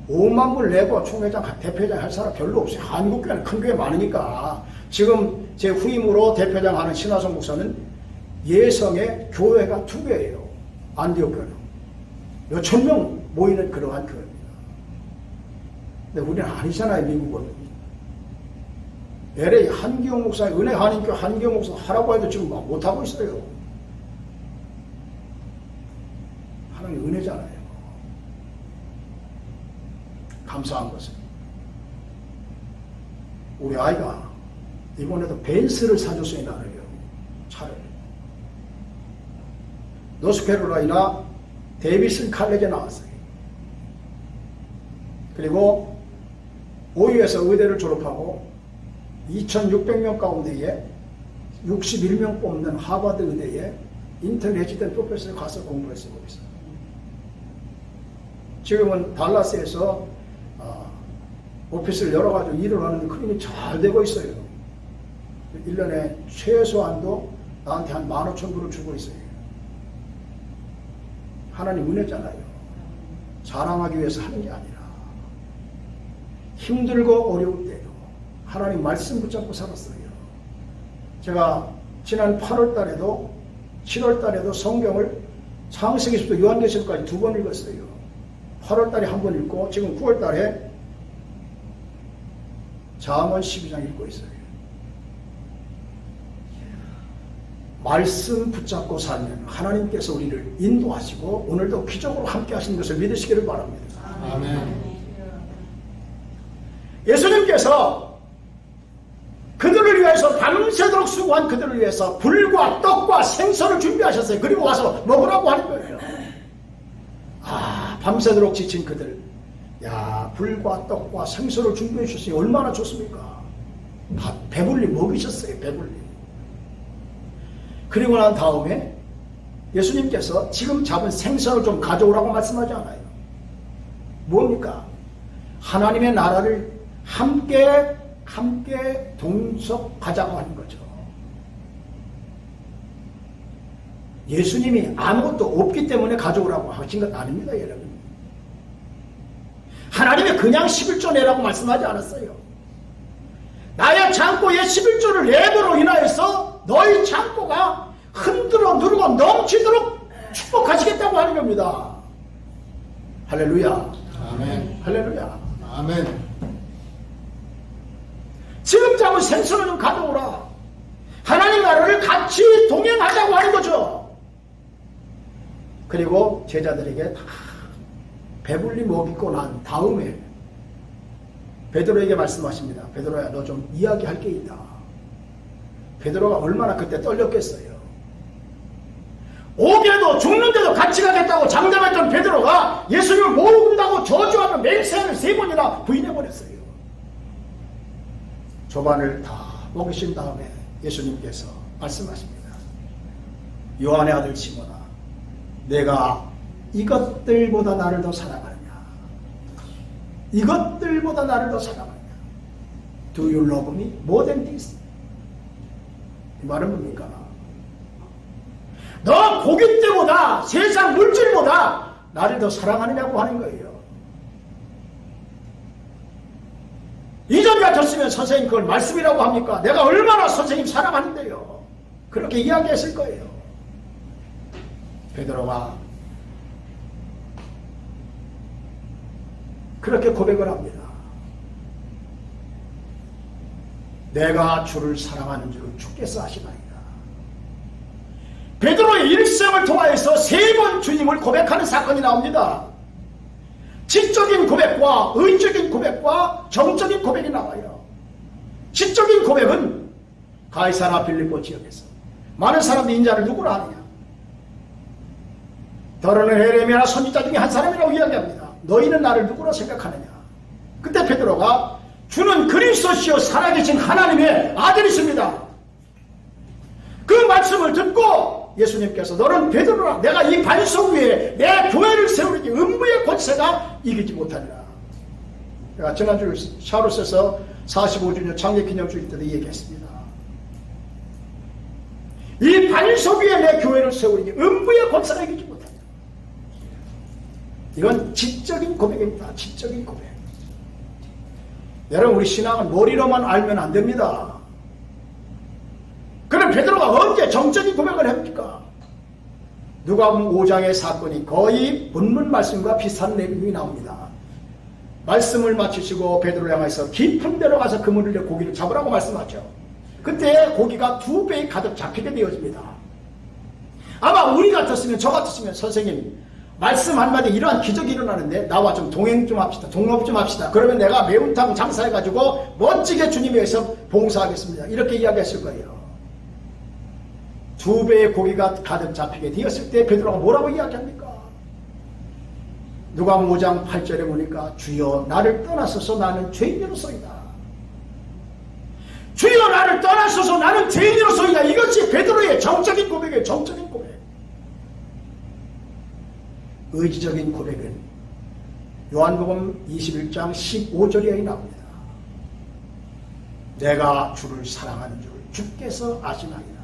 5만 불 내고 총회장, 대표회장 할 사람 별로 없어요. 한국교회는 큰 교회 많으니까. 지금 제 후임으로 대표장 하는 신화성 목사는 예성의 교회가 2개예요. 안디옥 교회는. 몇천 명 모이는 그러한 교회입니다. 근데 우리는 아니잖아요, 미국은. LA 한기용 목사, 은혜 한인교 한기용 목사 하라고 해도 지금 못하고 있어요. 하나님 은혜잖아요. 감사한 것은 우리 아이가 이번에도 벤츠를 사줬어요. 나를요. 차를. 노스캐롤라이나 데이비슨 칼레지에 나왔어요. 그리고 오유에서 의대를 졸업하고 2600명 가운데에 61명 뽑는 하버드 의대에 인턴 레지던트 프로페서에 가서 공부했어요. 거기서. 지금은 달라스에서 오피스를 열어가지고 일을 하는데 그림이 잘 되고 있어요. 1년에 최소한도 나한테 한 15,000불을 주고 있어요. 하나님 은혜잖아요. 자랑하기 위해서 하는 게 아니라 힘들고 어려울 때도 하나님 말씀 붙잡고 살았어요. 제가 지난 8월 달에도 7월 달에도 성경을 창세기부터 요한계시록까지 2번 읽었어요. 8월 달에 한 번 읽고 지금 9월 달에 잠언 12장 읽고 있어요. 말씀 붙잡고 살면 하나님께서 우리를 인도하시고 오늘도 기적으로 함께 하시는 것을 믿으시기를 바랍니다. 아멘. 예수님께서 그들을 위해서 밤새도록 수고한 그들을 위해서 불과 떡과 생선을 준비하셨어요. 그리고 와서 먹으라고 하는 거예요. 밤새도록 지친 그들, 불과 떡과 생선을 준비해 주셨으니 얼마나 좋습니까? 배불리 먹이셨어요. 배불리. 그리고 난 다음에 예수님께서 지금 잡은 생선을 좀 가져오라고 말씀하지 않아요. 뭡니까? 하나님의 나라를 함께 동석하자고 하는 거죠. 예수님이 아무것도 없기 때문에 가져오라고 하신 것 아닙니다, 여러분. 하나님이 그냥 11조 내라고 말씀하지 않았어요. 나의 창고에 11조를 내므로 인하여서 너희 창고가 흔들어 누르고 넘치도록 축복하시겠다고 하는 겁니다. 할렐루야. 아멘. 할렐루야. 아멘. 지금 잡은 생선을 좀 가져오라. 하나님 나라를 같이 동행하자고 하는 거죠. 그리고 제자들에게 다 배불리 먹이고 난 다음에 베드로에게 말씀하십니다. 베드로야, 너 좀 이야기할 게 있다. 베드로가 얼마나 그때 떨렸겠어요. 오게도 죽는데도 같이 가겠다고 장담했던 베드로가 예수님을 모른다고 저주하며 맹세하며 3번이나 부인해버렸어요. 조반을 다 먹이신 다음에 예수님께서 말씀하십니다. 요한의 아들 시몬아, 내가 이것들보다 나를 더 사랑하느냐? 이것들보다 나를 더 사랑하느냐? Do you love me more than this? 이 말은 뭡니까? 너 고기 때보다 세상 물질보다 나를 더 사랑하느냐고 하는 거예요. 이전 같았으면 선생님 그걸 말씀이라고 합니까? 내가 얼마나 선생님 사랑하는데요. 그렇게 이야기했을 거예요. 베드로가 그렇게 고백을 합니다. 내가 주를 사랑하는 줄을 주께서 아시나이다. 베드로의 일생을 통하여서 3번 주님을 고백하는 사건이 나옵니다. 지적인 고백과 의적인 고백과 정적인 고백이 나와요. 지적인 고백은 가이사라 빌립보 지역에서 많은 사람들이 인자를 누구라 하느냐? 더러는 에레미야 선지자 중에 한 사람이라고 이야기합니다. 너희는 나를 누구라 생각하느냐? 그때 베드로가 주는 그리스도시요 살아계신 하나님의 아들이십니다. 그 말씀을 듣고 예수님께서 너는 베드로라, 내가 이 반석 위에 내 교회를 세우리니 음부의 권세가 이기지 못하리라. 제가 지난주 샤롯에서 45주년 창립기념주일 때도 얘기했습니다. 이 반석 위에 내 교회를 세우리니 음부의 권세가 이기지 못하리라. 이건 지적인 고백입니다. 지적인 고백. 여러분, 우리 신앙은 머리로만 알면 안 됩니다. 그럼 베드로가 언제 정적인 고백을 합니까? 누가복음 5장의 사건이 거의 본문 말씀과 비슷한 내용이 나옵니다. 말씀을 마치시고 베드로를 향해서 깊은 데로 가서 그물을 내 고기를 잡으라고 말씀하죠. 그때 고기가 2배 가득 잡히게 되어집니다. 아마 우리 같았으면, 저 같았으면, 선생님 말씀 한마디 이러한 기적이 일어나는데 나와 좀 동행 좀 합시다. 동업 좀 합시다. 그러면 내가 매운탕 장사해가지고 멋지게 주님 위해서 봉사하겠습니다. 이렇게 이야기했을 거예요. 2배의 고기가 가득 잡히게 되었을 때 베드로가 뭐라고 이야기합니까? 누가복음 5장 8절에 보니까 주여 나를 떠나소서 나는 죄인으로소이다. 주여 나를 떠나소서 나는 죄인으로소이다. 이것이 베드로의 정적인 고백이에요. 정적인 고백. 의지적인 고백은 요한복음 21장 15절에 나옵니다. 내가 주를 사랑하는 줄 주께서 아시나이다.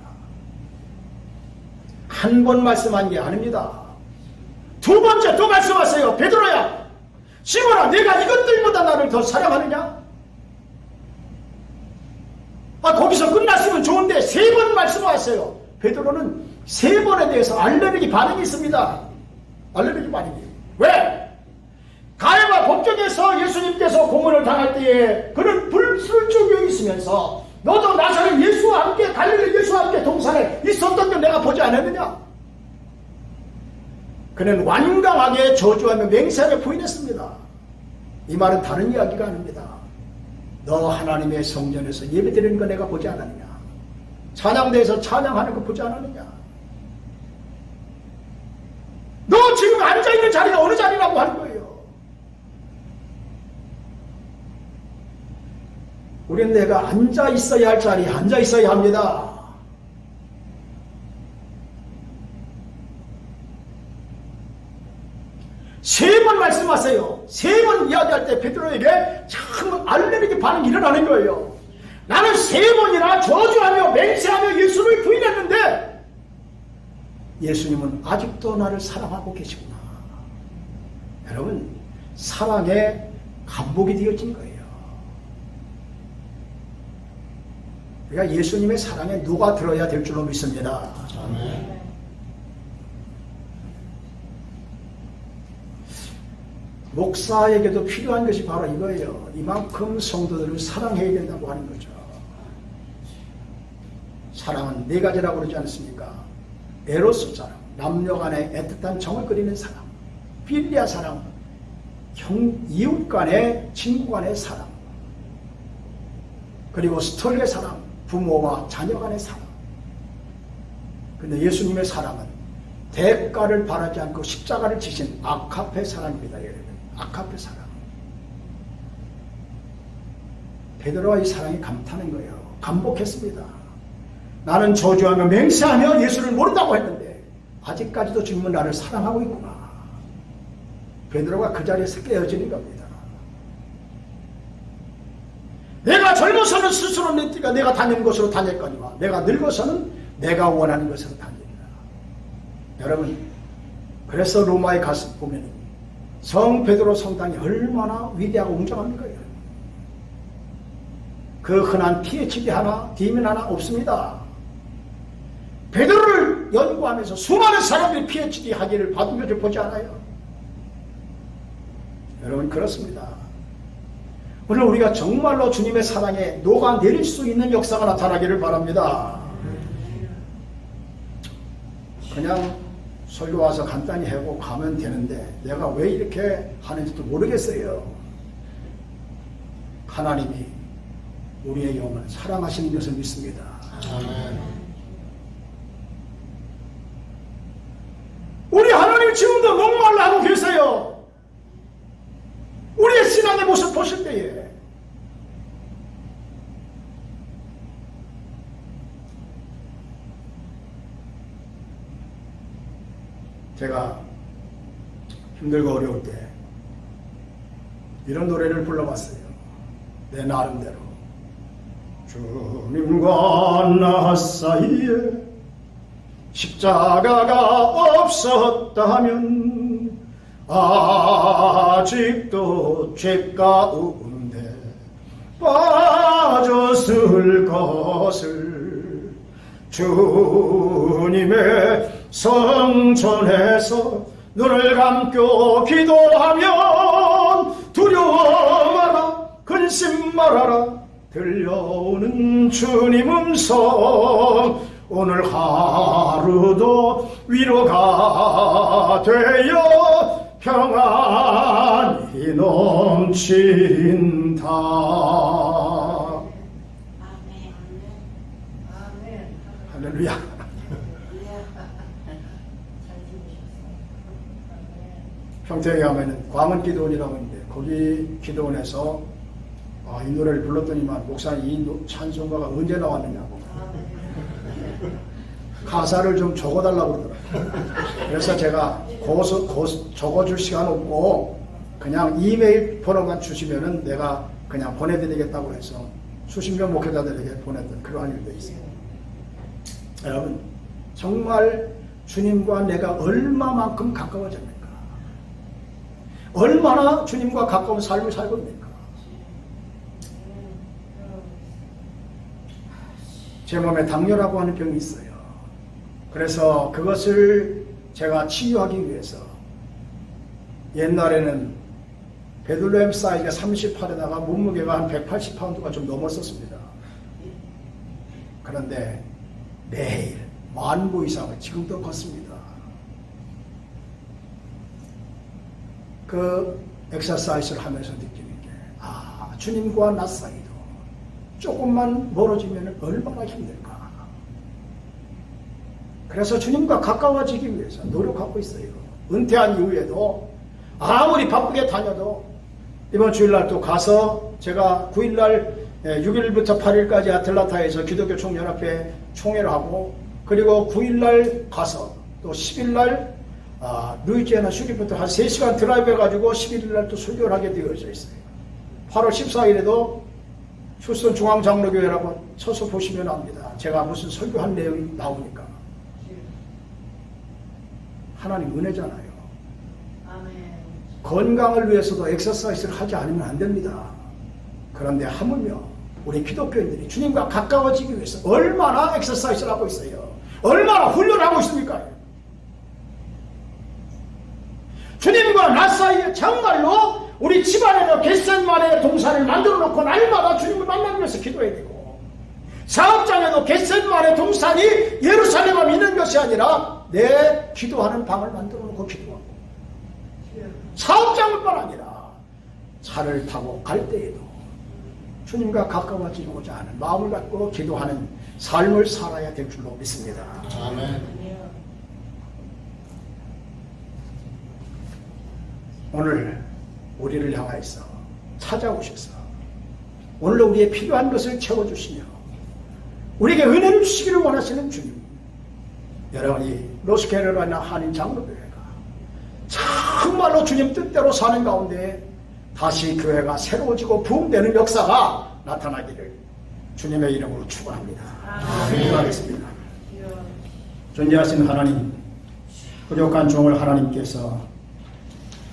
한 번 말씀한 게 아닙니다. 2번째 또 말씀하세요. 베드로야, 시몬아, 내가 이것들보다 나를 더 사랑하느냐? 거기서 끝났으면 좋은데 3번 말씀하세요. 베드로는 3번에 대해서 알레르기 반응이 있습니다. 알레르기 반응이. 왜? 가야바 법정에서 예수님께서 고문을 당할 때에 그는 불술주교에 있으면서 너도 나사렛 예수와 함께 갈릴리 예수와 함께 동산에 있었던 걸 내가 보지 않았느냐? 그는 완강하게 저주하며 맹세하며 부인했습니다. 이 말은 다른 이야기가 아닙니다. 너 하나님의 성전에서 예배드리는 거 내가 보지 않았느냐? 찬양대에서 찬양하는 거 보지 않았느냐? 너 지금 앉아있는 자리가 어느 자리라고 하는 거예요? 우리는 내가 앉아 있어야 할 자리에 앉아 있어야 합니다. 세 번 말씀하세요. 3번 이야기할 때 베드로에게 참 알레르기 반응이 일어나는 거예요. 나는 3번이나 저주하며 맹세하며 예수를 부인했는데 예수님은 아직도 나를 사랑하고 계시구나. 여러분, 사랑에 감복이 되어진 거예요. 우리가 예수님의 사랑에 녹아들어야 될 줄로 믿습니다. 아멘. 목사에게도 필요한 것이 바로 이거예요. 이만큼 성도들을 사랑해야 된다고 하는 거죠. 사랑은 네 가지라고 그러지 않습니까? 에로스 사랑, 남녀 간의 애틋한 정을 그리는 사랑, 필리아 사랑, 이웃 간의 친구 간의 사랑, 그리고 스톨의 사랑, 부모와 자녀 간의 사랑. 근데 예수님의 사랑은 대가를 바라지 않고 십자가를 지신 아카페 사랑입니다. 여러분, 아카페 사랑. 베드로와 이 사랑이 감탄한 거예요. 감복했습니다. 나는 저주하며 맹세하며 예수를 모른다고 했는데 아직까지도 주님은 나를 사랑하고 있구나. 베드로가 그 자리에서 깨어지는 겁니다. 내가 젊어서는 스스로 내 띠가 내가 다니는 곳으로 다녔거니와 내가 늙어서는 내가 원하는 곳으로 다니리라. 여러분, 그래서 로마에 가서 보면 성 베드로 성당이 얼마나 위대하고 웅장합니까? 여러분. 그 흔한 PhD 하나, 디멘 하나 없습니다. 베드로를 연구하면서 수많은 사람들이 PhD 학위를 받은 것을 보지 않아요? 여러분, 그렇습니다. 오늘 우리가 정말로 주님의 사랑에 녹아내릴 수 있는 역사가 나타나기를 바랍니다. 그냥 설교 와서 간단히 하고 가면 되는데 내가 왜 이렇게 하는지도 모르겠어요. 하나님이 우리의 영을 사랑하시는 것을 믿습니다. 아멘. 우리 하나님 지금도 목말라 하고 계세요. 우리의 신앙의 모습 보실 때에 제가 힘들고 어려울 때 이런 노래를 불러봤어요. 내 나름대로. 주님과 나 사이에 십자가가 없었다면 아직도 죄 가운데 빠졌을 것을 주님의 성전에서 눈을 감고 기도하면 두려워 마라, 근심 말아라, 들려오는 주님 음성. 오늘 하루도 위로가 되어 평안이 넘친다. 할렐루야. 평택에 가면은 광원기도원이라고 있는데 거기 기도원에서 이 노래를 불렀더니만 목사님 이 찬송가가 언제 나왔느냐고 가사를 좀 적어달라고 그러더라고요. 그래서 제가 적어줄 시간 없고 그냥 이메일 번호만 주시면은 내가 그냥 보내드리겠다고 해서 수십 명 목회자들에게 보냈던 그러한 일도 있어요. 여러분, 정말 주님과 내가 얼마만큼 가까워졌는가? 얼마나 주님과 가까운 삶을 살고 있는가? 제 몸에 당뇨라고 하는 병이 있어요. 그래서 그것을 제가 치유하기 위해서 옛날에는 베들레헴 사이즈가 38에다가 몸무게가 한 180파운드가 좀 넘었었습니다. 그런데 매일 10,000보 이상을 지금도 걷습니다. 그 엑서사이즈를 하면서 느끼는 게 주님과 나 사이도 조금만 멀어지면 얼마나 힘들까. 그래서 주님과 가까워지기 위해서 노력하고 있어요. 은퇴한 이후에도 아무리 바쁘게 다녀도 이번 주일날 또 가서 제가 9일날 6일부터 8일까지 아틀란타에서 기독교 총연합회 총회를 하고 그리고 9일날 가서 또 10일날 루이지애나 슈리부터 한 3시간 드라이브 해가지고 11일날 또 설교를 하게 되어져 있어요. 8월 14일에도 휴스턴 중앙장로교회라고 쳐서 보시면 압니다. 제가 무슨 설교한 내용이 나오니까. 하나님 은혜잖아요. 건강을 위해서도 엑서사이즈를 하지 않으면 안 됩니다. 그런데 하물며 우리 기독교인들이 주님과 가까워지기 위해서 얼마나 엑서사이즈를 하고 있어요. 얼마나 훈련하고 있습니까? 주님과 나 사이에 정말로 우리 집안에도 겟세마네 동산을 만들어 놓고 날마다 주님을 만나기 위해서 기도해야 되고, 사업장에도 겟세마네 동산이 예루살렘에 있는 것이 아니라 내 기도하는 방을 만들어 놓고 기도하고, 사업장뿐만 아니라 차를 타고 갈 때에도 주님과 가까워지고자 하는 마음을 갖고 기도하는 삶을 살아야 될 줄로 믿습니다. 아멘. 오늘 우리를 향하여서 찾아오셔서 오늘도 우리의 필요한 것을 채워주시며 우리에게 은혜를 주시기를 원하시는 주님, 여러분이 노스캐롤라이나 한인 장로교회가 정말로 주님 뜻대로 사는 가운데 다시 교회가 새로워지고 부흥되는 역사가 나타나기를 주님의 이름으로 축원합니다. 기도하겠습니다. 존재하신 하나님, 부족한 종을 하나님께서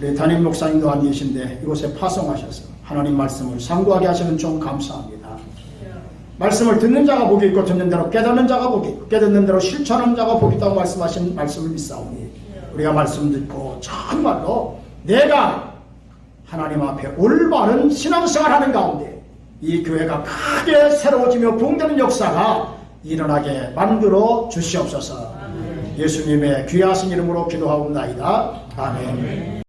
우리 담임 목사님도 안 계신데 이곳에 파송하셔서 하나님 말씀을 상고하게 하시는 종 감사합니다. 말씀을 듣는 자가 복이 있고 듣는 대로 깨닫는 자가 복이 있고 깨닫는 대로 실천하는 자가 복이 있다고 말씀하신 말씀을 믿사오니 우리가 말씀 듣고 정말로 내가 하나님 앞에 올바른 신앙생활하는 가운데 이 교회가 크게 새로워지며 부흥되는 역사가 일어나게 만들어 주시옵소서. 예수님의 귀하신 이름으로 기도하옵나이다. 아멘.